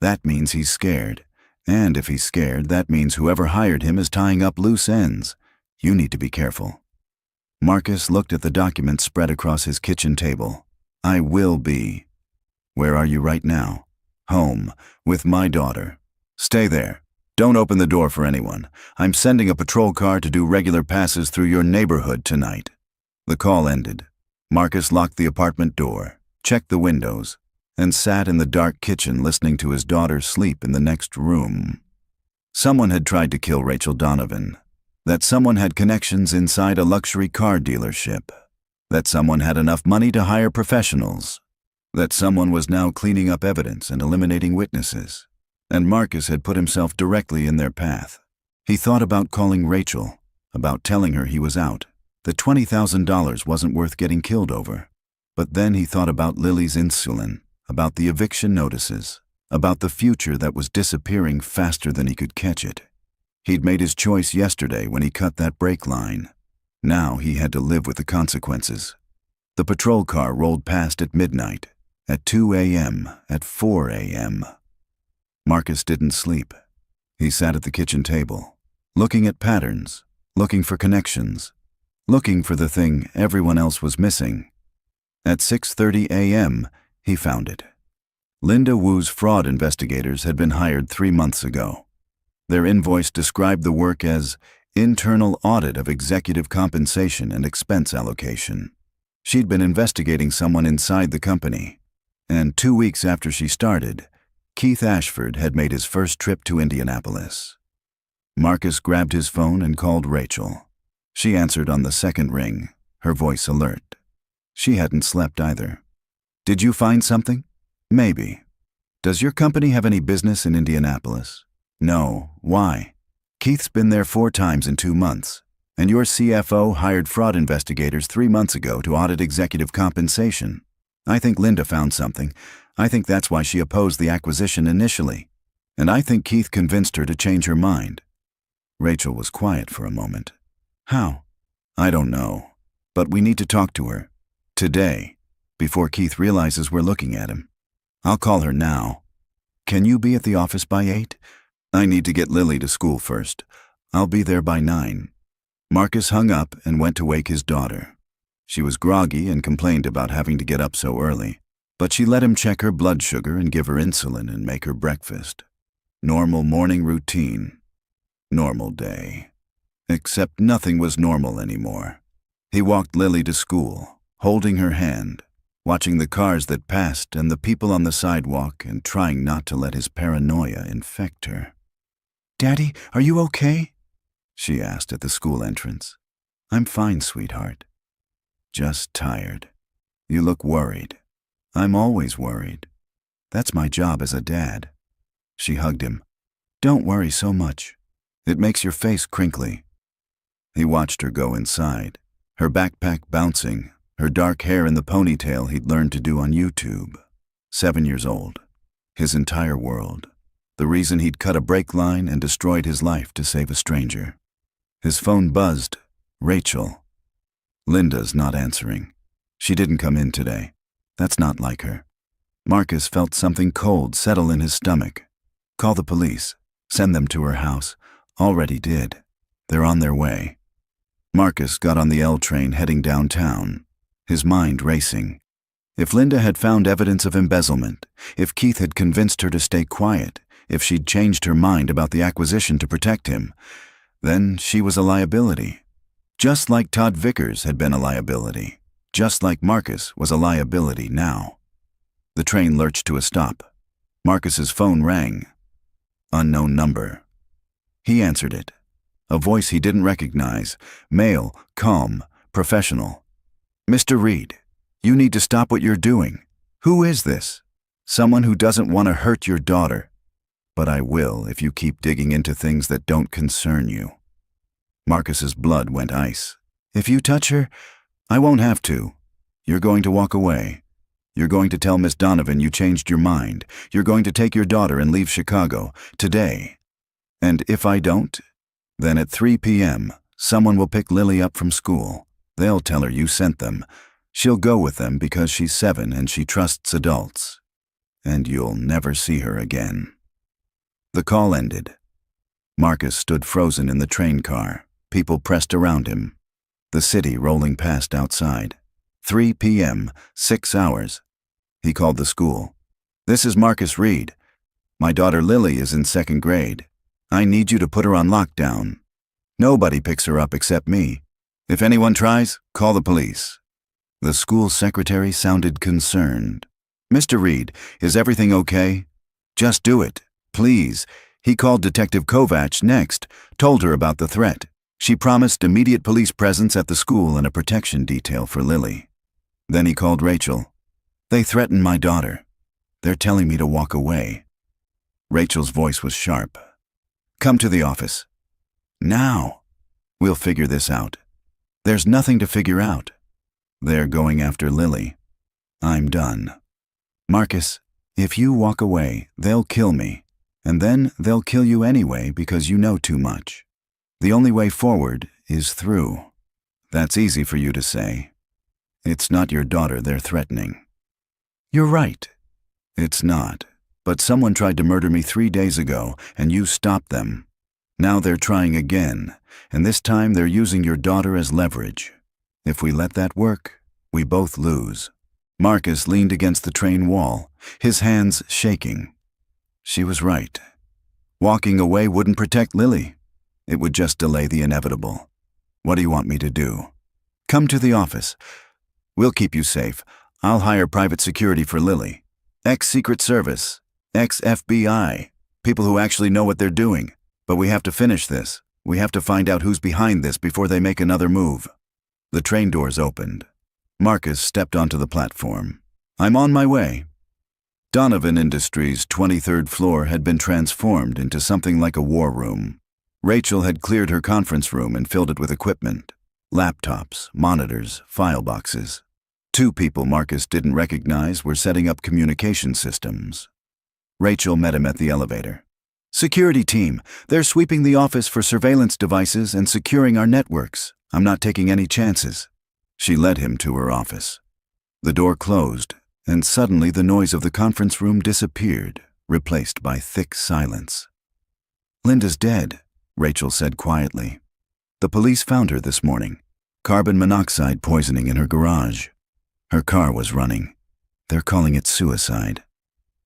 that means he's scared. And if he's scared, that means whoever hired him is tying up loose ends. You need to be careful. Marcus looked at the document spread across his kitchen table. I will be. Where are you right now? Home, with my daughter. Stay there. Don't open the door for anyone. I'm sending a patrol car to do regular passes through your neighborhood tonight. The call ended. Marcus locked the apartment door, checked the windows, and sat in the dark kitchen listening to his daughter sleep in the next room. Someone had tried to kill Rachel Donovan. That someone had connections inside a luxury car dealership. That someone had enough money to hire professionals. That someone was now cleaning up evidence and eliminating witnesses. And Marcus had put himself directly in their path. He thought about calling Rachel, about telling her he was out, that $20,000 wasn't worth getting killed over. But then he thought about Lily's insulin, about the eviction notices, about the future that was disappearing faster than he could catch it. He'd made his choice yesterday when he cut that brake line. Now he had to live with the consequences. The patrol car rolled past at midnight, at 2 a.m., at 4 a.m. Marcus didn't sleep. He sat at the kitchen table, looking at patterns, looking for connections, looking for the thing everyone else was missing. At 6:30 a.m., he found it. Linda Wu's fraud investigators had been hired 3 months ago. Their invoice described the work as internal audit of executive compensation and expense allocation. She'd been investigating someone inside the company. And 2 weeks after she started, Keith Ashford had made his first trip to Indianapolis. Marcus grabbed his phone and called Rachel. She answered on the second ring, her voice alert. She hadn't slept either. Did you find something? Maybe. Does your company have any business in Indianapolis? No. Why? Keith's been there 4 times in 2 months. And your CFO hired fraud investigators 3 months ago to audit executive compensation. I think Linda found something. I think that's why she opposed the acquisition initially. And I think Keith convinced her to change her mind. Rachel was quiet for a moment. How? I don't know. But we need to talk to her. Today. Before Keith realizes we're looking at him. I'll call her now. Can you be at the office by 8? I need to get Lily to school first. I'll be there by 9. Marcus hung up and went to wake his daughter. She was groggy and complained about having to get up so early, but she let him check her blood sugar and give her insulin and make her breakfast. Normal morning routine. Normal day. Except nothing was normal anymore. He walked Lily to school, holding her hand, watching the cars that passed and the people on the sidewalk and trying not to let his paranoia infect her. Daddy, are you okay? She asked at the school entrance. I'm fine, sweetheart. Just tired. You look worried. I'm always worried. That's my job as a dad. She hugged him. Don't worry so much. It makes your face crinkly. He watched her go inside, her backpack bouncing, her dark hair in the ponytail he'd learned to do on YouTube. 7 years old. His entire world. The reason he'd cut a brake line and destroyed his life to save a stranger. His phone buzzed. Rachel. Linda's not answering. She didn't come in today. That's not like her. Marcus felt something cold settle in his stomach. Call the police. Send them to her house. Already did. They're on their way. Marcus got on the L train heading downtown, his mind racing. If Linda had found evidence of embezzlement, if Keith had convinced her to stay quiet, if she'd changed her mind about the acquisition to protect him, then she was a liability. Just like Todd Vickers had been a liability. Just like Marcus was a liability now. The train lurched to a stop. Marcus's phone rang. Unknown number. He answered it. A voice he didn't recognize. Male, calm, professional. Mr. Reed, you need to stop what you're doing. Who is this? Someone who doesn't want to hurt your daughter. But I will if you keep digging into things that don't concern you. Marcus's blood went ice. If you touch her, I won't have to. You're going to walk away. You're going to tell Miss Donovan you changed your mind. You're going to take your daughter and leave Chicago today. And if I don't, then at 3 p.m., someone will pick Lily up from school. They'll tell her you sent them. She'll go with them because she's 7 and she trusts adults. And you'll never see her again." The call ended. Marcus stood frozen in the train car. People pressed around him. The city rolling past outside. 3 p.m., 6 hours. He called the school. "This is Marcus Reed. My daughter Lily is in 2nd grade. I need you to put her on lockdown. Nobody picks her up except me. If anyone tries, call the police." The school secretary sounded concerned. "Mr. Reed, is everything okay? Just do it, please." He called Detective Kovacs next, told her about the threat. She promised immediate police presence at the school and a protection detail for Lily. Then he called Rachel. "They threatened my daughter. They're telling me to walk away." Rachel's voice was sharp. "Come to the office. Now. We'll figure this out." "There's nothing to figure out. They're going after Lily. I'm done. Marcus, if you walk away, they'll kill me. And then they'll kill you anyway because you know too much. The only way forward is through. That's easy for you to say. It's not your daughter they're threatening." "You're right. It's not. But someone tried to murder me 3 days ago, and you stopped them. Now they're trying again, and this time they're using your daughter as leverage. If we let that work, we both lose." Marcus leaned against the train wall, his hands shaking. She was right. Walking away wouldn't protect Lily. It would just delay the inevitable. "What do you want me to do?" "Come to the office. We'll keep you safe. I'll hire private security for Lily. Ex-Secret Service, ex-FBI, people who actually know what they're doing. But we have to finish this. We have to find out who's behind this before they make another move." The train doors opened. Marcus stepped onto the platform. "I'm on my way." Donovan Industries' 23rd floor had been transformed into something like a war room. Rachel had cleared her conference room and filled it with equipment. Laptops, monitors, file boxes. 2 people Marcus didn't recognize were setting up communication systems. Rachel met him at the elevator. "Security team, they're sweeping the office for surveillance devices and securing our networks. I'm not taking any chances." She led him to her office. The door closed, and suddenly the noise of the conference room disappeared, replaced by thick silence. "Linda's dead," Rachel said quietly. "The police found her this morning. Carbon monoxide poisoning in her garage. Her car was running. They're calling it suicide."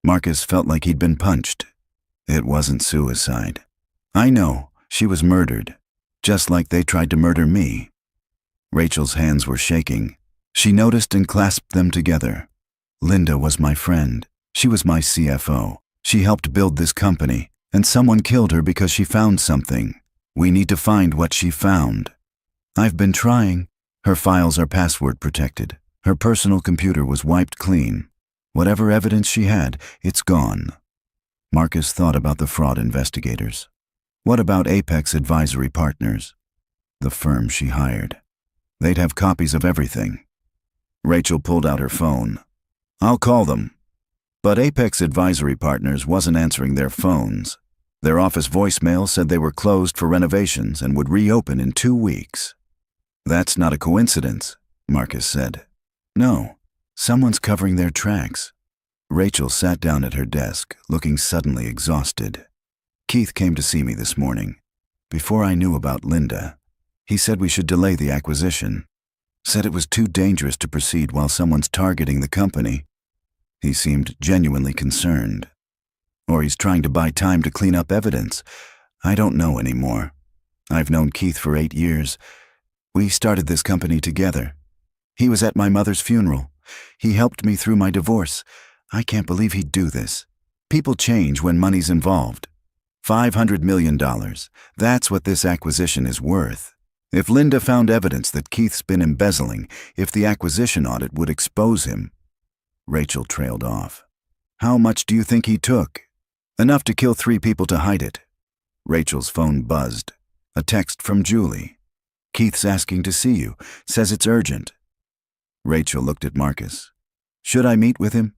Marcus felt like he'd been punched. It wasn't suicide. "I know, she was murdered, just like they tried to murder me." Rachel's hands were shaking. She noticed and clasped them together. "Linda was my friend. She was my CFO. She helped build this company, and someone killed her because she found something. We need to find what she found." "I've been trying." Her files are password protected. Her personal computer was wiped clean. Whatever evidence she had, it's gone. Marcus thought about the fraud investigators. What about Apex Advisory Partners? The firm she hired. They'd have copies of everything. Rachel pulled out her phone. "I'll call them." But Apex Advisory Partners wasn't answering their phones. Their office voicemail said they were closed for renovations and would reopen in 2 weeks. "That's not a coincidence," Marcus said. "No, someone's covering their tracks." Rachel sat down at her desk, looking suddenly exhausted. "Keith came to see me this morning. Before I knew about Linda, he said we should delay the acquisition. Said it was too dangerous to proceed while someone's targeting the company. He seemed genuinely concerned. Or he's trying to buy time to clean up evidence. I don't know anymore. I've known Keith for 8 years. We started this company together. He was at my mother's funeral. He helped me through my divorce. I can't believe he'd do this. People change when money's involved. $500 million. That's what this acquisition is worth. If Linda found evidence that Keith's been embezzling, if the acquisition audit would expose him." Rachel trailed off. "How much do you think he took?" "Enough to kill 3 people to hide it." Rachel's phone buzzed. A text from Julie. "Keith's asking to see you. Says it's urgent." Rachel looked at Marcus. Should I meet with him?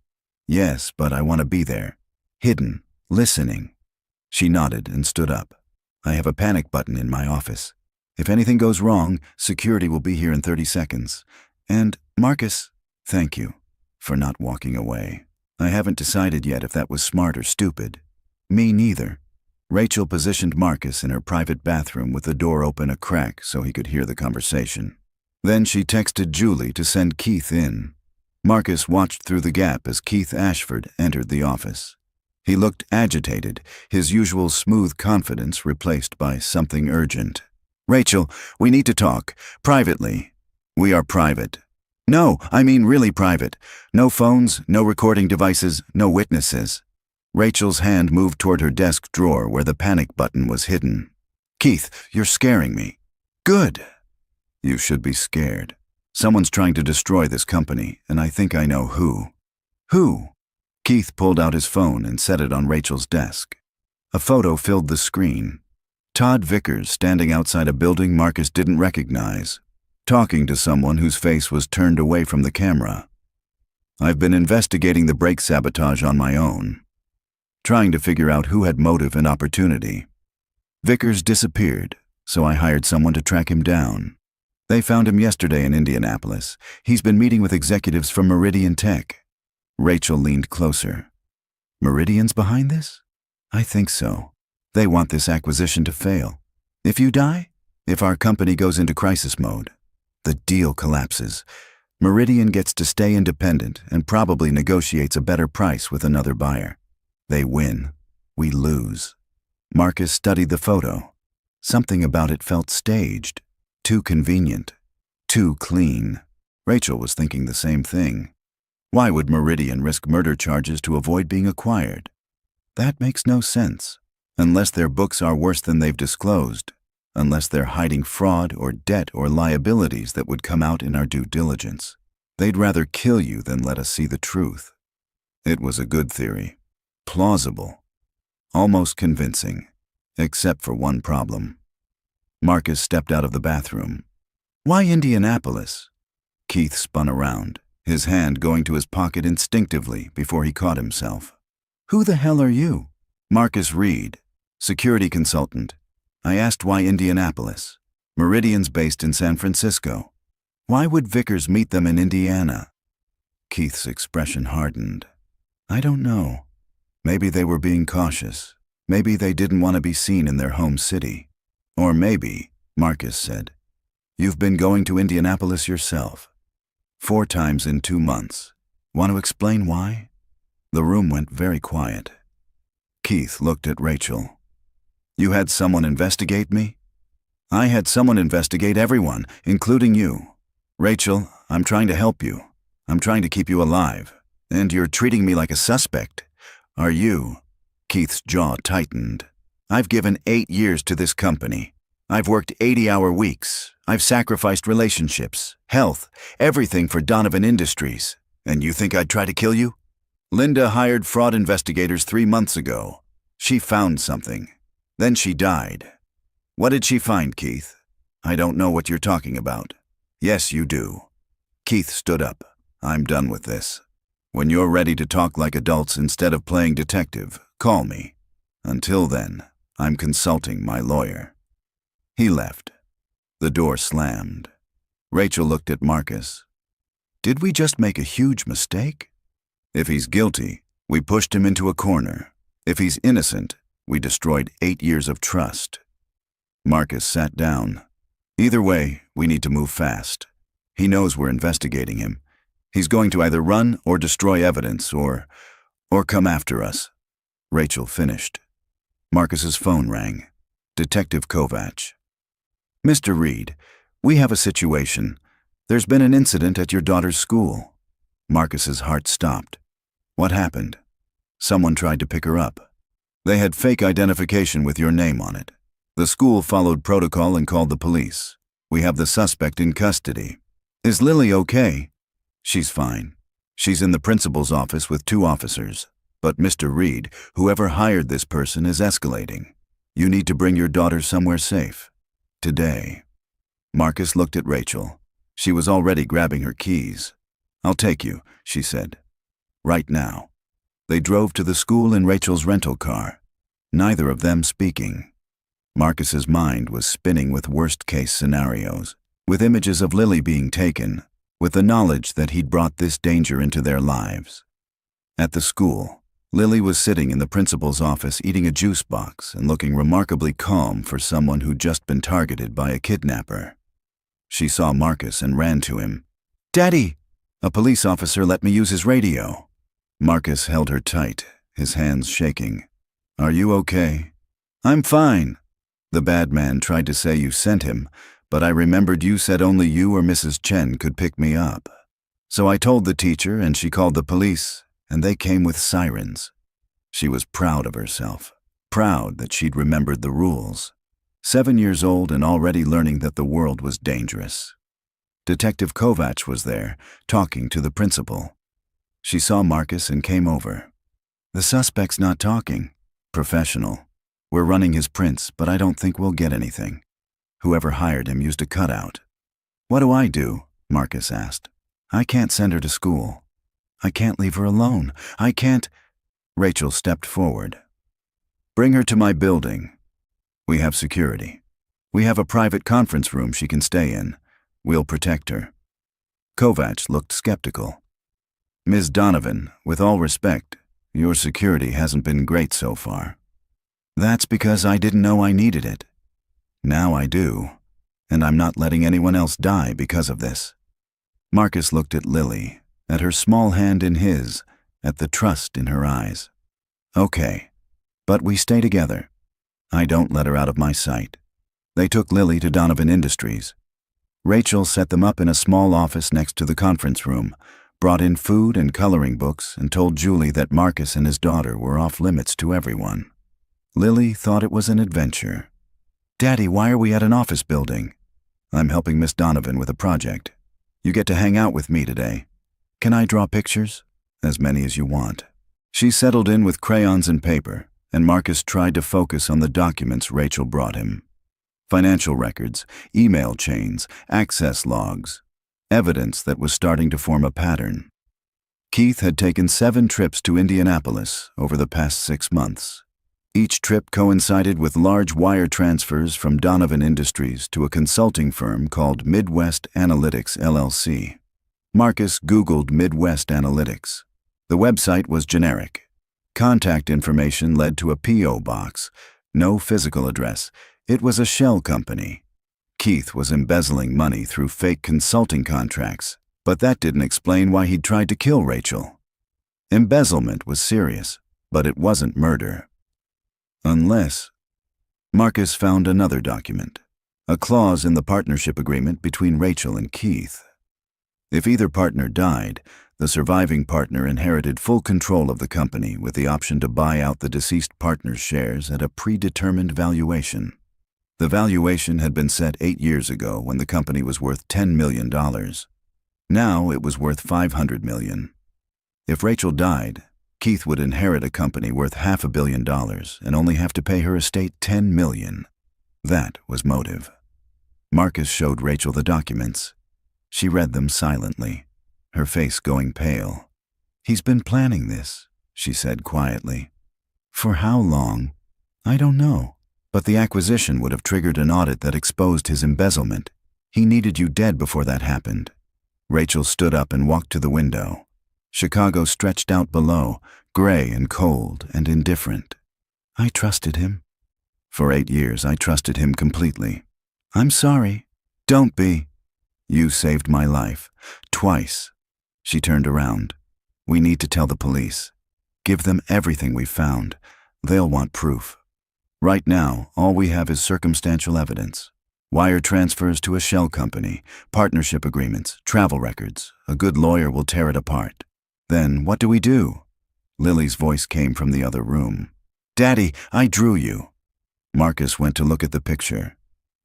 Yes, but I want to be there. Hidden. Listening. She nodded and stood up. I have a panic button in my office. If anything goes wrong, security will be here in 30 seconds. And, Marcus, thank you for not walking away. I haven't decided yet if that was smart or stupid. Me neither. Rachel positioned Marcus in her private bathroom with the door open a crack so he could hear the conversation. Then she texted Julie to send Keith in. Marcus watched through the gap as Keith Ashford entered the office. He looked agitated, his usual smooth confidence replaced by something urgent. Rachel, we need to talk. Privately. We are private. No, I mean really private. No phones, no recording devices, no witnesses. Rachel's hand moved toward her desk drawer where the panic button was hidden. Keith, you're scaring me. Good. You should be scared. Someone's trying to destroy this company, and I think I know who. Who? Keith pulled out his phone and set it on Rachel's desk. A photo filled the screen. Todd Vickers standing outside a building Marcus didn't recognize, talking to someone whose face was turned away from the camera. I've been investigating the brake sabotage on my own, trying to figure out who had motive and opportunity. Vickers disappeared, so I hired someone to track him down. They found him yesterday in Indianapolis. He's been meeting with executives from Meridian Tech. Rachel leaned closer. Meridian's behind this? I think so. They want this acquisition to fail. If you die, if our company goes into crisis mode, the deal collapses. Meridian gets to stay independent and probably negotiates a better price with another buyer. They win. We lose. Marcus studied the photo. Something about it felt staged. Too convenient. Too clean. Rachel was thinking the same thing. Why would Meridian risk murder charges to avoid being acquired? That makes no sense. Unless their books are worse than they've disclosed. Unless they're hiding fraud or debt or liabilities that would come out in our due diligence. They'd rather kill you than let us see the truth. It was a good theory. Plausible. Almost convincing. Except for one problem. Marcus stepped out of the bathroom. Why Indianapolis? Keith spun around, his hand going to his pocket instinctively before he caught himself. Who the hell are you? Marcus Reed, security consultant. I asked why Indianapolis. Meridian's based in San Francisco. Why would Vickers meet them in Indiana? Keith's expression hardened. I don't know. Maybe they were being cautious. Maybe they didn't want to be seen in their home city. Or maybe, Marcus said, you've been going to Indianapolis yourself. 4 times in 2 months. Want to explain why? The room went very quiet. Keith looked at Rachel. You had someone investigate me? I had someone investigate everyone, including you. Rachel, I'm trying to help you. I'm trying to keep you alive. And you're treating me like a suspect. Are you? Keith's jaw tightened. I've given 8 years to this company. I've worked 80-hour weeks. I've sacrificed relationships, health, everything for Donovan Industries. And you think I'd try to kill you? Linda hired fraud investigators 3 months ago. She found something. Then she died. What did she find, Keith? I don't know what you're talking about. Yes, you do. Keith stood up. I'm done with this. When you're ready to talk like adults instead of playing detective, call me. Until then, I'm consulting my lawyer. He left. The door slammed. Rachel looked at Marcus. Did we just make a huge mistake? If he's guilty, we pushed him into a corner. If he's innocent, we destroyed 8 years of trust. Marcus sat down. Either way, we need to move fast. He knows we're investigating him. He's going to either run or destroy evidence or come after us. Rachel finished. Marcus's phone rang. Detective Kovacs. Mr. Reed, we have a situation. There's been an incident at your daughter's school. Marcus's heart stopped. What happened? Someone tried to pick her up. They had fake identification with your name on it. The school followed protocol and called the police. We have the suspect in custody. Is Lily okay? She's fine. She's in the principal's office with 2 officers. But Mr. Reed, whoever hired this person is escalating. You need to bring your daughter somewhere safe. Today. Marcus looked at Rachel. She was already grabbing her keys. "I'll take you," she said. "Right now." They drove to the school in Rachel's rental car, neither of them speaking. Marcus's mind was spinning with worst-case scenarios, with images of Lily being taken, with the knowledge that he'd brought this danger into their lives. At the school, Lily was sitting in the principal's office eating a juice box and looking remarkably calm for someone who'd just been targeted by a kidnapper. She saw Marcus and ran to him. "Daddy! A police officer let me use his radio." Marcus held her tight, his hands shaking. "Are you okay?" "I'm fine." "The bad man tried to say you sent him, but I remembered you said only you or Mrs. Chen could pick me up. So I told the teacher and she called the police, and they came with sirens." She was proud of herself, proud that she'd remembered the rules. 7 years old and already learning that the world was dangerous. Detective Kovacs was there, talking to the principal. She saw Marcus and came over. "The suspect's not talking. Professional. We're running his prints, but I don't think we'll get anything. Whoever hired him used a cutout." "What do I do?" Marcus asked. "I can't send her to school. I can't leave her alone. I can't—" Rachel stepped forward. "Bring her to my building. We have security. We have a private conference room she can stay in. We'll protect her." Kovacs looked skeptical. "Ms. Donovan, with all respect, your security hasn't been great so far." "That's because I didn't know I needed it. Now I do, and I'm not letting anyone else die because of this." Marcus looked at Lily, at her small hand in his, at the trust in her eyes. "Okay, but we stay together. I don't let her out of my sight." They took Lily to Donovan Industries. Rachel set them up in a small office next to the conference room, brought in food and coloring books, and told Julie that Marcus and his daughter were off limits to everyone. Lily thought it was an adventure. "Daddy, why are we at an office building?" "I'm helping Miss Donovan with a project. You get to hang out with me today. Can I draw pictures?" "As many as you want." She settled in with crayons and paper, and Marcus tried to focus on the documents Rachel brought him. Financial records, email chains, access logs, evidence that was starting to form a pattern. Keith had taken 7 trips to Indianapolis over the past 6 months. Each trip coincided with large wire transfers from Donovan Industries to a consulting firm called Midwest Analytics LLC. Marcus Googled Midwest Analytics. The website was generic. Contact information led to a P.O. box. No physical address. It was a shell company. Keith was embezzling money through fake consulting contracts, but that didn't explain why he'd tried to kill Rachel. Embezzlement was serious, but it wasn't murder. Unless... Marcus found another document, a clause in the partnership agreement between Rachel and Keith. If either partner died, the surviving partner inherited full control of the company with the option to buy out the deceased partner's shares at a predetermined valuation. The valuation had been set 8 years ago when the company was worth $10 million. Now it was worth $500 million. If Rachel died, Keith would inherit a company worth $500 million and only have to pay her estate $10 million. That was motive. Marcus showed Rachel the documents. She read them silently, her face going pale. "He's been planning this," she said quietly. "For how long? I don't know. But the acquisition would have triggered an audit that exposed his embezzlement. He needed you dead before that happened." Rachel stood up and walked to the window. Chicago stretched out below, gray and cold and indifferent. "I trusted him. For 8 years I trusted him completely." "I'm sorry." "Don't be. You saved my life. Twice." She turned around. "We need to tell the police. Give them everything we've found. They'll want proof. Right now, all we have is circumstantial evidence. Wire transfers to a shell company, partnership agreements, travel records. A good lawyer will tear it apart. Then what do we do?" Lily's voice came from the other room. "Daddy, I drew you." Marcus went to look at the picture.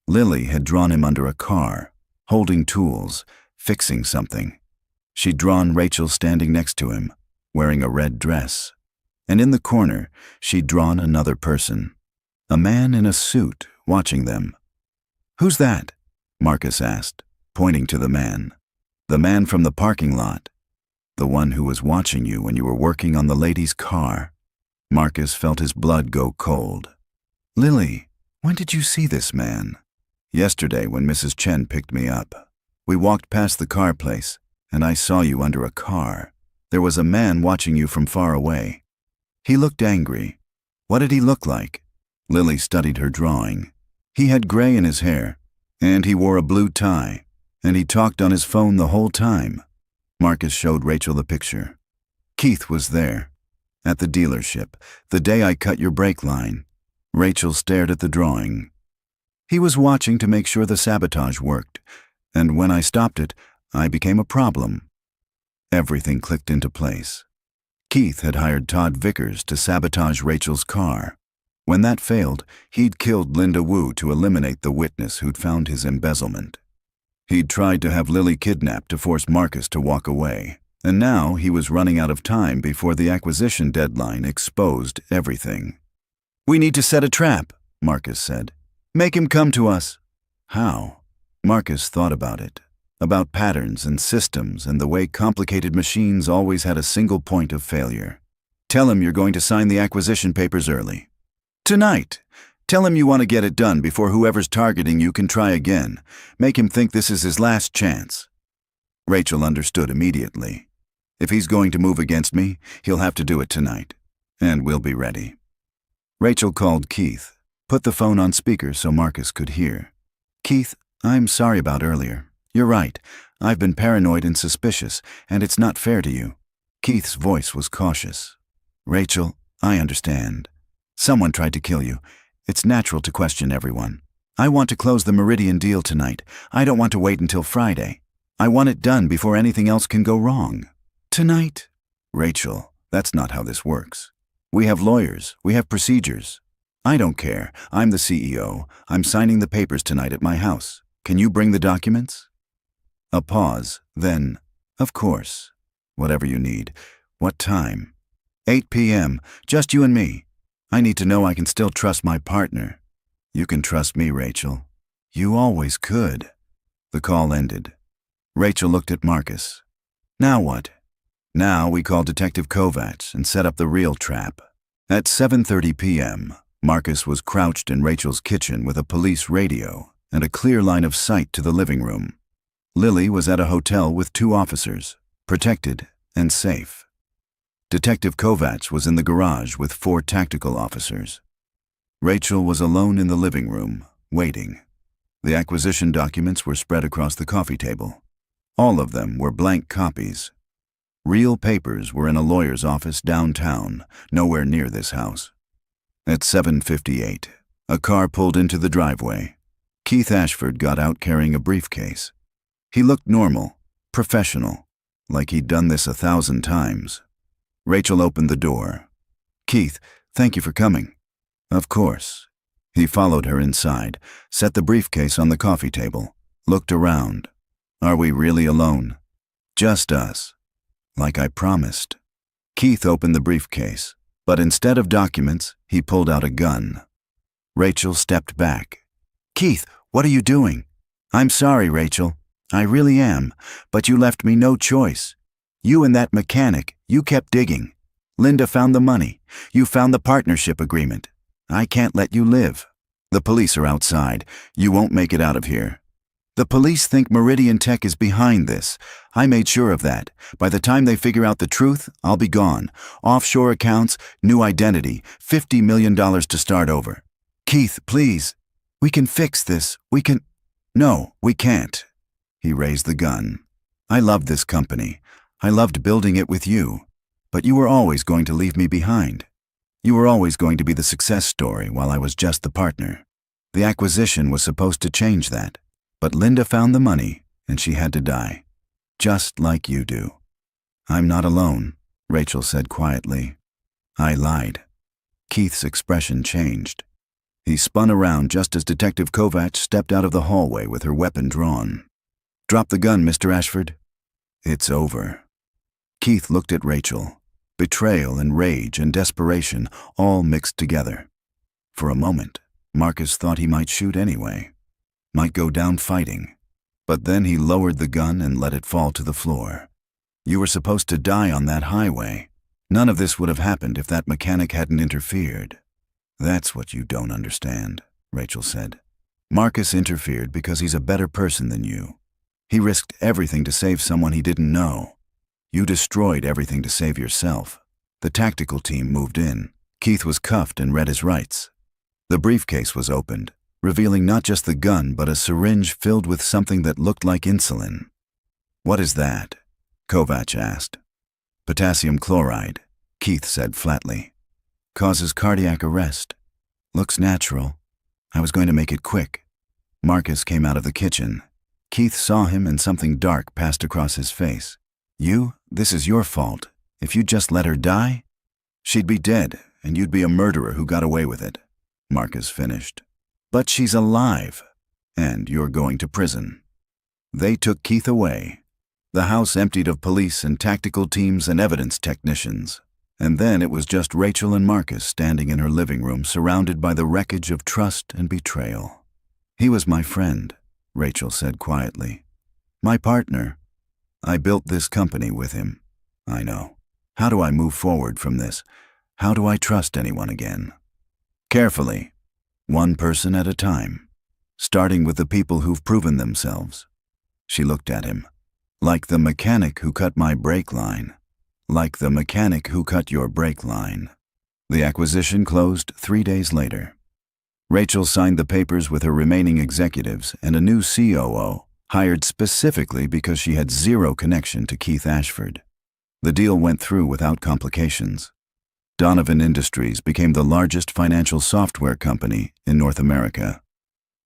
Lily had drawn him under a car, holding tools, fixing something. She'd drawn Rachel standing next to him, wearing a red dress. And in the corner, she'd drawn another person, a man in a suit, watching them. "Who's that?" Marcus asked, pointing to the man. "The man from the parking lot. The one who was watching you when you were working on the lady's car. Marcus felt his blood go cold. Lily, when did you see this man? Yesterday when Mrs. Chen picked me up. We walked past the car place, and I saw you under a car. There was a man watching you from far away. He looked angry. What did he look like? Lily studied her drawing. He had gray in his hair, and he wore a blue tie, and he talked on his phone the whole time. Marcus showed Rachel the picture. Keith was there, at the dealership, the day I cut your brake line. Rachel stared at the drawing. He was watching to make sure the sabotage worked, and when I stopped it, I became a problem. Everything clicked into place. Keith had hired Todd Vickers to sabotage Rachel's car. When that failed, he'd killed Linda Wu to eliminate the witness who'd found his embezzlement. He'd tried to have Lily kidnapped to force Marcus to walk away, and now he was running out of time before the acquisition deadline exposed everything. "We need to set a trap," Marcus said. "Make him come to us." How? Marcus thought about it, about patterns and systems and the way complicated machines always had a single point of failure. "Tell him you're going to sign the acquisition papers early. Tonight. Tell him you want to get it done before whoever's targeting you can try again. Make him think this is his last chance." Rachel understood immediately. If he's going to move against me, he'll have to do it tonight, and we'll be ready. Rachel called Keith, put the phone on speaker so Marcus could hear. "Keith, I'm sorry about earlier. You're right. I've been paranoid and suspicious, and it's not fair to you." Keith's voice was cautious. "Rachel, I understand. Someone tried to kill you. It's natural to question everyone. I want to close the Meridian deal tonight. I don't want to wait until Friday. I want it done before anything else can go wrong." "Tonight?" "Rachel, that's not how this works. We have lawyers. We have procedures. I don't care. I'm the CEO. I'm signing the papers tonight at my house. Can you bring the documents?" A pause, then, "Of course. Whatever you need. What time?" 8 p.m. Just you and me. I need to know I can still trust my partner." "You can trust me, Rachel. You always could." The call ended. Rachel looked at Marcus. "Now what?" "Now we call Detective Kovacs and set up the real trap." At 7:30 p.m., Marcus was crouched in Rachel's kitchen with a police radio and a clear line of sight to the living room. Lily was at a hotel with 2 officers, protected and safe. Detective Kovacs was in the garage with 4 tactical officers. Rachel was alone in the living room, waiting. The acquisition documents were spread across the coffee table. All of them were blank copies. Real papers were in a lawyer's office downtown, nowhere near this house. At 7:58, a car pulled into the driveway. Keith Ashford got out carrying a briefcase. He looked normal, professional, like he'd done this 1,000 times. Rachel opened the door. "Keith, thank you for coming." "Of course." He followed her inside, set the briefcase on the coffee table, looked around. "Are we really alone?" "Just us." "Like I promised." Keith opened the briefcase, but instead of documents, he pulled out a gun. Rachel stepped back. "Keith, what are you doing?" "I'm sorry, Rachel. I really am, but you left me no choice. You and that mechanic, you kept digging. Linda found the money. You found the partnership agreement. I can't let you live. The police are outside. You won't make it out of here." "The police think Meridian Tech is behind this. I made sure of that. By the time they figure out the truth, I'll be gone. Offshore accounts, new identity, $50 million to start over." "Keith, please. We can fix this. We can—" "No, we can't." He raised the gun. "I loved this company. I loved building it with you. But you were always going to leave me behind. You were always going to be the success story while I was just the partner. The acquisition was supposed to change that. But Linda found the money, and she had to die. Just like you do." "I'm not alone," Rachel said quietly. "I lied." Keith's expression changed. He spun around just as Detective Kovacs stepped out of the hallway with her weapon drawn. "Drop the gun, Mr. Ashford." "It's over." Keith looked at Rachel. Betrayal and rage and desperation all mixed together. For a moment, Marcus thought he might shoot anyway. Might go down fighting. But then he lowered the gun and let it fall to the floor. You were supposed to die on that highway. None of this would have happened if that mechanic hadn't interfered. That's what you don't understand, Rachel said. Marcus interfered because he's a better person than you. He risked everything to save someone he didn't know. You destroyed everything to save yourself. The tactical team moved in. Keith was cuffed and read his rights. The briefcase was opened, revealing not just the gun but a syringe filled with something that looked like insulin. "What is that?" Kovac asked. "Potassium chloride," Keith said flatly. "Causes cardiac arrest. Looks natural. I was going to make it quick." Marcus came out of the kitchen. Keith saw him and something dark passed across his face. "You? This is your fault. If you'd just let her die, she'd be dead, and you'd be a murderer who got away with it," Marcus finished. "But she's alive, and you're going to prison." They took Keith away. The house emptied of police and tactical teams and evidence technicians. And then it was just Rachel and Marcus standing in her living room surrounded by the wreckage of trust and betrayal. "He was my friend," Rachel said quietly. "My partner. I built this company with him. I know. How do I move forward from this? How do I trust anyone again?" "Carefully. One person at a time. Starting with the people who've proven themselves." She looked at him. "Like the mechanic who cut my brake line. Like the mechanic who cut your brake line." The acquisition closed 3 days later. Rachel signed the papers with her remaining executives and a new COO, hired specifically because she had zero connection to Keith Ashford. The deal went through without complications. Donovan Industries became the largest financial software company in North America.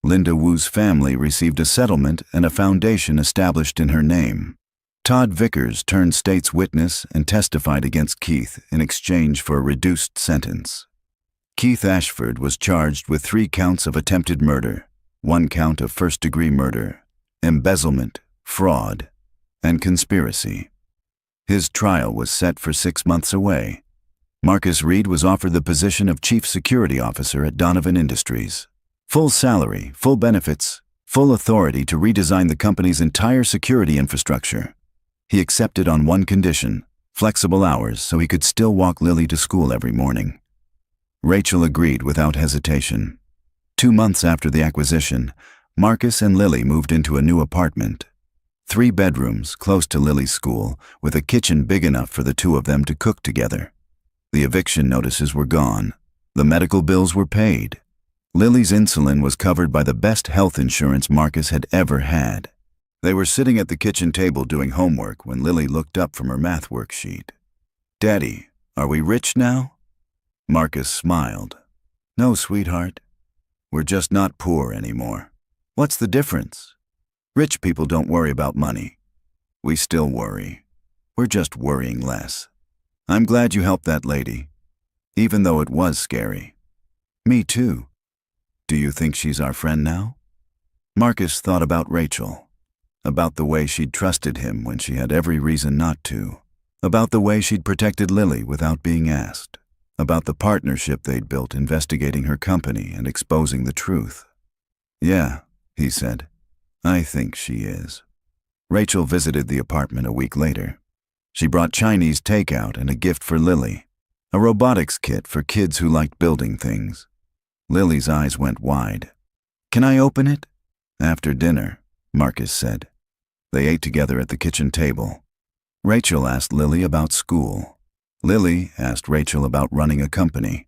Linda Wu's family received a settlement and a foundation established in her name. Todd Vickers turned state's witness and testified against Keith in exchange for a reduced sentence. Keith Ashford was charged with 3 counts of attempted murder, 1 count of first-degree murder, embezzlement, fraud, and conspiracy. His trial was set for 6 months away. Marcus Reed was offered the position of Chief Security Officer at Donovan Industries. Full salary, full benefits, full authority to redesign the company's entire security infrastructure. He accepted on one condition: flexible hours so he could still walk Lily to school every morning. Rachel agreed without hesitation. 2 months after the acquisition, Marcus and Lily moved into a new apartment. 3 bedrooms close to Lily's school, with a kitchen big enough for the 2 of them to cook together. The eviction notices were gone. The medical bills were paid. Lily's insulin was covered by the best health insurance Marcus had ever had. They were sitting at the kitchen table doing homework when Lily looked up from her math worksheet. "Daddy, are we rich now?" Marcus smiled. "No, sweetheart. We're just not poor anymore." "What's the difference?" "Rich people don't worry about money. We still worry. We're just worrying less. I'm glad you helped that lady, even though it was scary." "Me too." "Do you think she's our friend now?" Marcus thought about Rachel, about the way she'd trusted him when she had every reason not to, about the way she'd protected Lily without being asked, about the partnership they'd built investigating her company and exposing the truth. "Yeah," he said, "I think she is." Rachel visited the apartment a week later. She brought Chinese takeout and a gift for Lily, a robotics kit for kids who liked building things. Lily's eyes went wide. "Can I open it?" "After dinner," Marcus said. They ate together at the kitchen table. Rachel asked Lily about school. Lily asked Rachel about running a company.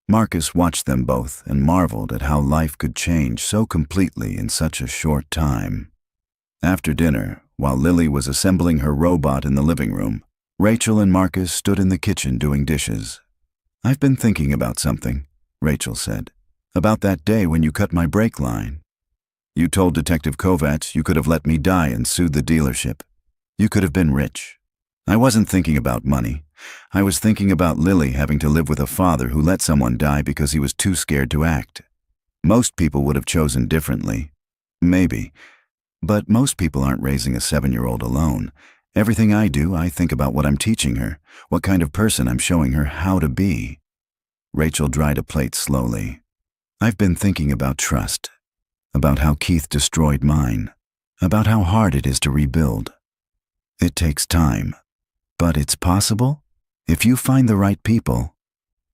Marcus watched them both and marveled at how life could change so completely in such a short time. After dinner, while Lily was assembling her robot in the living room, Rachel and Marcus stood in the kitchen doing dishes. "I've been thinking about something," Rachel said. "About that day when you cut my brake line. You told Detective Kovac you could have let me die and sued the dealership. You could have been rich. I wasn't thinking about money. I was thinking about Lily having to live with a father who let someone die because he was too scared to act. Most people would have chosen differently. Maybe. But most people aren't raising a 7-year-old alone. Everything I do, I think about what I'm teaching her, what kind of person I'm showing her how to be." Rachel dried a plate slowly. "I've been thinking about trust, about how Keith destroyed mine, about how hard it is to rebuild. It takes time." But it's possible? If you find the right people.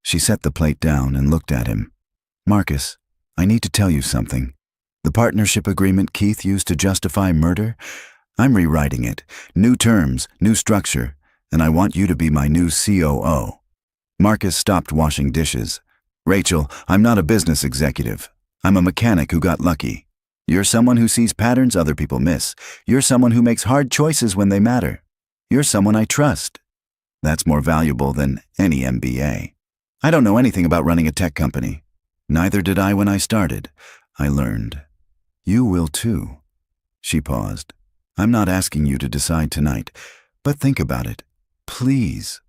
She set the plate down and looked at him. Marcus, I need to tell you something. The partnership agreement Keith used to justify murder, I'm rewriting it. New terms, new structure, and I want you to be my new COO. Marcus stopped washing dishes. Rachel, I'm not a business executive. I'm a mechanic who got lucky. You're someone who sees patterns other people miss. You're someone who makes hard choices when they matter. You're someone I trust. That's more valuable than any MBA. I don't know anything about running a tech company. Neither did I when I started. I learned. You will too. She paused. I'm not asking you to decide tonight, but think about it. Please.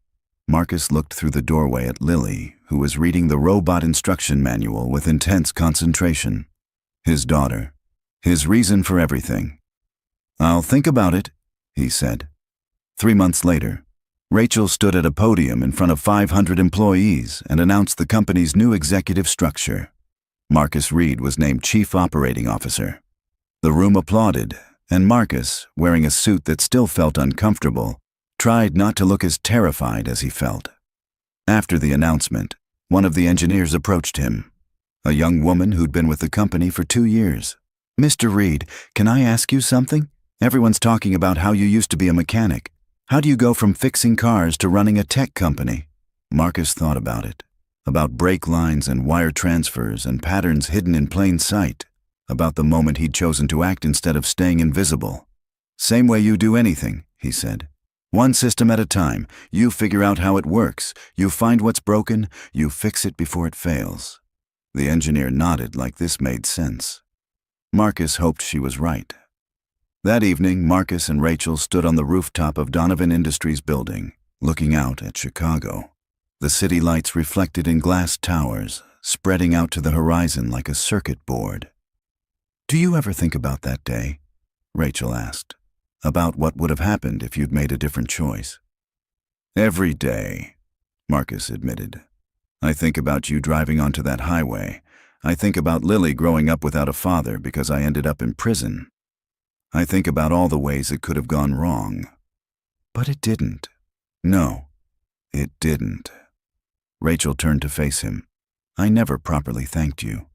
Marcus looked through the doorway at Lily, who was reading the robot instruction manual with intense concentration. His daughter. His reason for everything. I'll think about it, he said. 3 months later, Rachel stood at a podium in front of 500 employees and announced the company's new executive structure. Marcus Reed was named Chief Operating Officer. The room applauded, and Marcus, wearing a suit that still felt uncomfortable, tried not to look as terrified as he felt. After the announcement, one of the engineers approached him, a young woman who'd been with the company for 2 years. Mr. Reed, can I ask you something? Everyone's talking about how you used to be a mechanic. How do you go from fixing cars to running a tech company? Marcus thought about it, about brake lines and wire transfers and patterns hidden in plain sight, about the moment he'd chosen to act instead of staying invisible. Same way you do anything, he said. One system at a time. You figure out how it works. You find what's broken. You fix it before it fails. The engineer nodded like this made sense. Marcus hoped she was right. That evening, Marcus and Rachel stood on the rooftop of Donovan Industries building, looking out at Chicago. The city lights reflected in glass towers, spreading out to the horizon like a circuit board. Do you ever think about that day? Rachel asked. About what would have happened if you'd made a different choice. Every day, Marcus admitted. I think about you driving onto that highway. I think about Lily growing up without a father because I ended up in prison. I think about all the ways it could have gone wrong. But it didn't. No, it didn't. Rachel turned to face him. I never properly thanked you.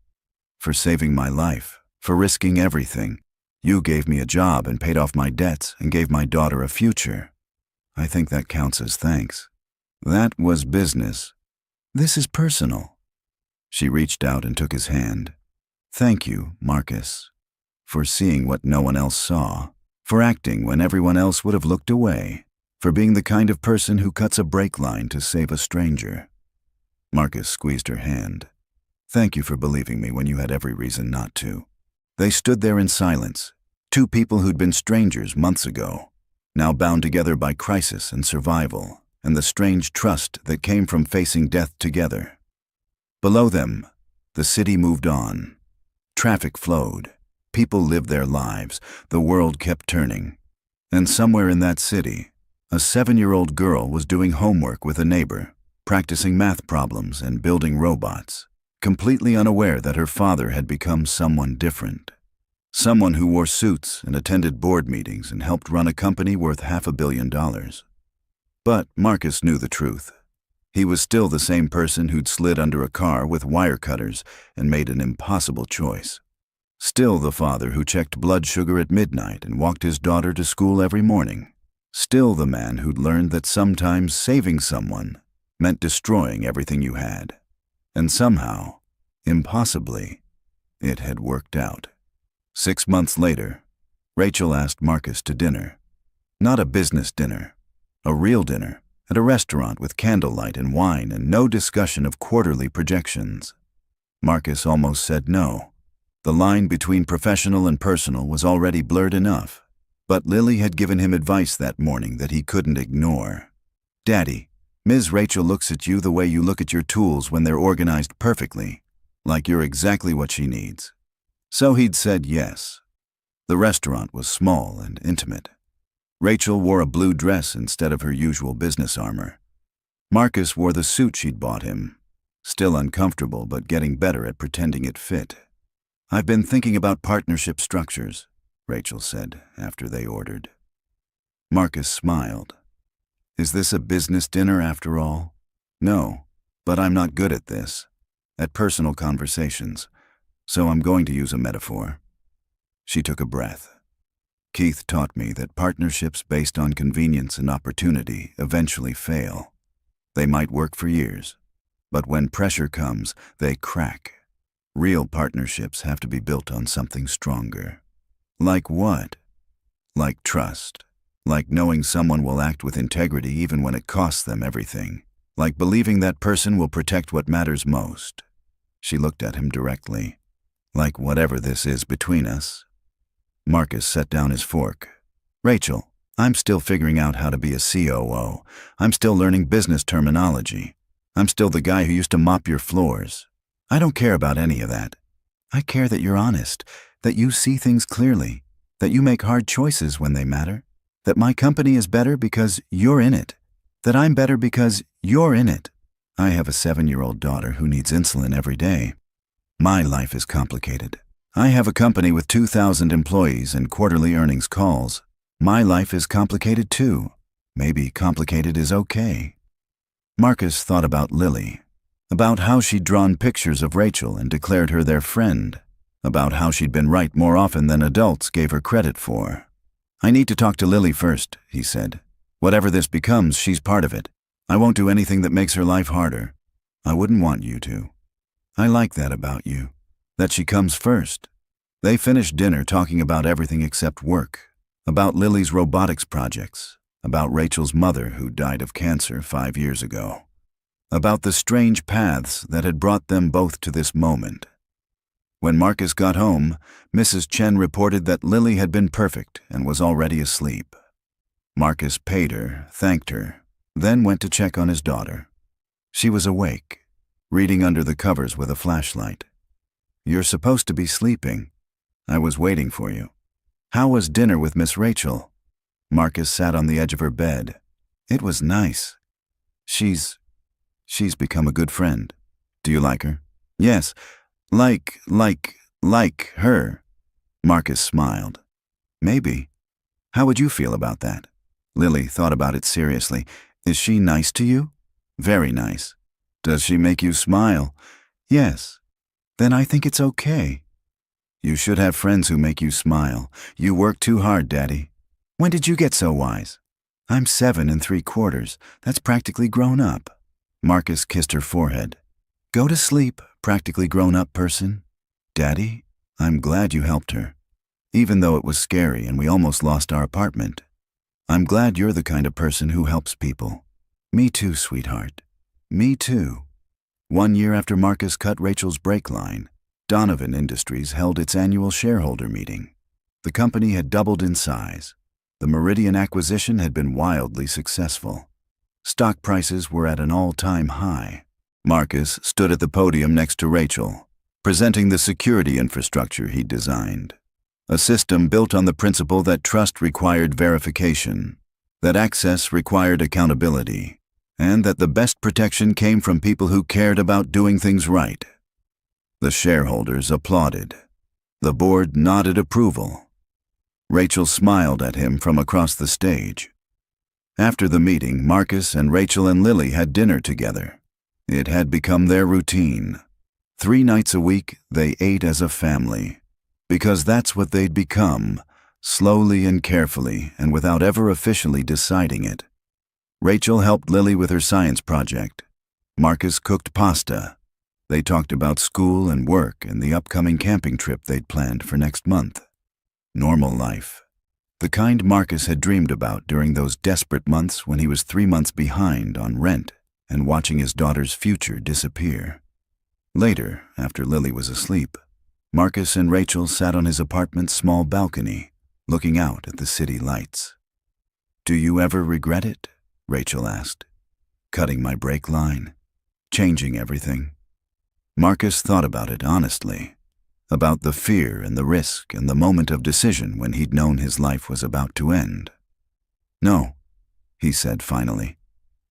For saving my life, for risking everything. You gave me a job and paid off my debts and gave my daughter a future. I think that counts as thanks. That was business. This is personal. She reached out and took his hand. Thank you, Marcus. For seeing what no one else saw, for acting when everyone else would have looked away, for being the kind of person who cuts a brake line to save a stranger. Marcus squeezed her hand. Thank you for believing me when you had every reason not to. They stood there in silence, two people who'd been strangers months ago, now bound together by crisis and survival, and the strange trust that came from facing death together. Below them, the city moved on. Traffic flowed. People lived their lives. The world kept turning. And somewhere in that city, a 7-year-old girl was doing homework with a neighbor, practicing math problems and building robots, completely unaware that her father had become someone different. Someone who wore suits and attended board meetings and helped run a company worth $500 million. But Marcus knew the truth. He was still the same person who'd slid under a car with wire cutters and made an impossible choice. Still the father who checked blood sugar at midnight and walked his daughter to school every morning. Still the man who'd learned that sometimes saving someone meant destroying everything you had. And somehow, impossibly, it had worked out. 6 months later, Rachel asked Marcus to dinner. Not a business dinner, a real dinner at a restaurant with candlelight and wine and no discussion of quarterly projections. Marcus almost said no. The line between professional and personal was already blurred enough, but Lily had given him advice that morning that he couldn't ignore. Daddy, Ms. Rachel looks at you the way you look at your tools when they're organized perfectly, like you're exactly what she needs. So he'd said yes. The restaurant was small and intimate. Rachel wore a blue dress instead of her usual business armor. Marcus wore the suit she'd bought him, still uncomfortable but getting better at pretending it fit. I've been thinking about partnership structures, Rachel said after they ordered. Marcus smiled. Is this a business dinner after all? No, but I'm not good at this, at personal conversations, so I'm going to use a metaphor. She took a breath. Keith taught me that partnerships based on convenience and opportunity eventually fail. They might work for years, but when pressure comes, they crack. Real partnerships have to be built on something stronger. Like what? Like trust. Like knowing someone will act with integrity even when it costs them everything. Like believing that person will protect what matters most. She looked at him directly. Like whatever this is between us. Marcus set down his fork. Rachel, I'm still figuring out how to be a COO. I'm still learning business terminology. I'm still the guy who used to mop your floors. I don't care about any of that. I care that you're honest, that you see things clearly, that you make hard choices when they matter, that my company is better because you're in it, that I'm better because you're in it. I have a 7-year-old daughter who needs insulin every day. My life is complicated. I have a company with 2,000 employees and quarterly earnings calls. My life is complicated too. Maybe complicated is okay. Marcus thought about Lily, about how she'd drawn pictures of Rachel and declared her their friend, about how she'd been right more often than adults gave her credit for. I need to talk to Lily first, he said. Whatever this becomes, she's part of it. I won't do anything that makes her life harder. I wouldn't want you to. I like that about you, that she comes first. They finished dinner talking about everything except work, about Lily's robotics projects, about Rachel's mother who died of cancer 5 years ago, about the strange paths that had brought them both to this moment. When Marcus got home, Mrs. Chen reported that Lily had been perfect and was already asleep. Marcus paid her, thanked her, then went to check on his daughter. She was awake, reading under the covers with a flashlight. You're supposed to be sleeping. I was waiting for you. How was dinner with Miss Rachel? Marcus sat on the edge of her bed. It was nice. She's become a good friend. Do you like her? Yes. Like her. Marcus smiled. Maybe. How would you feel about that? Lily thought about it seriously. Is she nice to you? Very nice. Does she make you smile? Yes. Then I think it's okay. You should have friends who make you smile. You work too hard, Daddy. When did you get so wise? I'm 7 3/4. That's practically grown up. Marcus kissed her forehead. Go to sleep, practically grown-up person. Daddy, I'm glad you helped her. Even though it was scary and we almost lost our apartment. I'm glad you're the kind of person who helps people. Me too, sweetheart. Me too. 1 year after Marcus cut Rachel's brake line, Donovan Industries held its annual shareholder meeting. The company had doubled in size. The Meridian acquisition had been wildly successful. Stock prices were at an all-time high. Marcus stood at the podium next to Rachel, presenting the security infrastructure he'd designed. A system built on the principle that trust required verification, that access required accountability, and that the best protection came from people who cared about doing things right. The shareholders applauded. The board nodded approval. Rachel smiled at him from across the stage. After the meeting, Marcus and Rachel and Lily had dinner together. It had become their routine. 3 nights a week, they ate as a family. Because that's what they'd become, slowly and carefully and without ever officially deciding it. Rachel helped Lily with her science project. Marcus cooked pasta. They talked about school and work and the upcoming camping trip they'd planned for next month. Normal life. The kind Marcus had dreamed about during those desperate months when he was 3 months behind on rent and watching his daughter's future disappear. Later, after Lily was asleep, Marcus and Rachel sat on his apartment's small balcony, looking out at the city lights. Do you ever regret it? Rachel asked. Cutting my brake line, changing everything. Marcus thought about it honestly, about the fear and the risk and the moment of decision when he'd known his life was about to end. No, he said finally,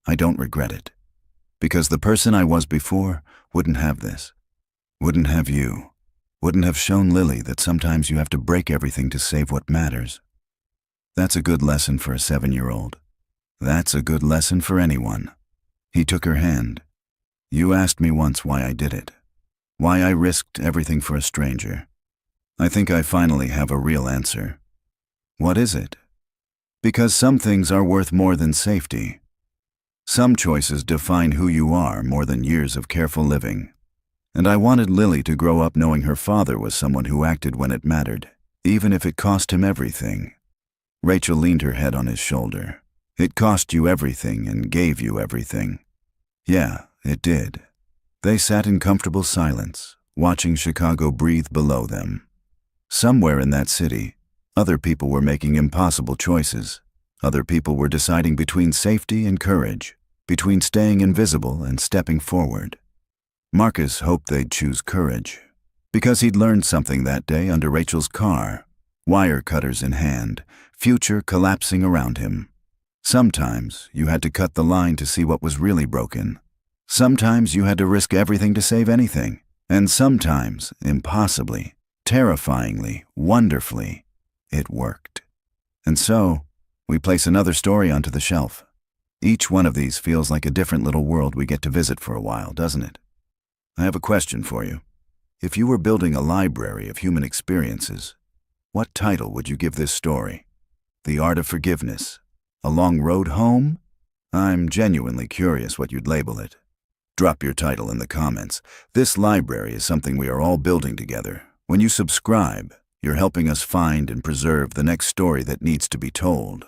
I don't regret it, because the person I was before wouldn't have this, wouldn't have you, wouldn't have shown Lily that sometimes you have to break everything to save what matters. That's a good lesson for a 7-year-old. That's a good lesson for anyone. He took her hand. You asked me once why I did it. Why I risked everything for a stranger. I think I finally have a real answer. What is it? Because some things are worth more than safety. Some choices define who you are more than years of careful living. And I wanted Lily to grow up knowing her father was someone who acted when it mattered, even if it cost him everything. Rachel leaned her head on his shoulder. It cost you everything and gave you everything. Yeah, it did. They sat in comfortable silence, watching Chicago breathe below them. Somewhere in that city, other people were making impossible choices. Other people were deciding between safety and courage, between staying invisible and stepping forward. Marcus hoped they'd choose courage, because he'd learned something that day under Rachel's car, wire cutters in hand, future collapsing around him. Sometimes you had to cut the line to see what was really broken. Sometimes you had to risk everything to save anything. And sometimes, impossibly, terrifyingly, wonderfully, it worked. And so, we place another story onto the shelf. Each one of these feels like a different little world we get to visit for a while, doesn't it? I have a question for you. If you were building a library of human experiences, what title would you give this story? The Art of Forgiveness? A Long Road Home? I'm genuinely curious what you'd label it. Drop your title in the comments. This library is something we are all building together. When you subscribe, you're helping us find and preserve the next story that needs to be told.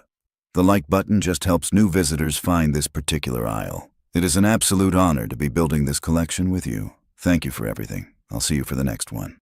The like button just helps new visitors find this particular aisle. It is an absolute honor to be building this collection with you. Thank you for everything. I'll see you for the next one.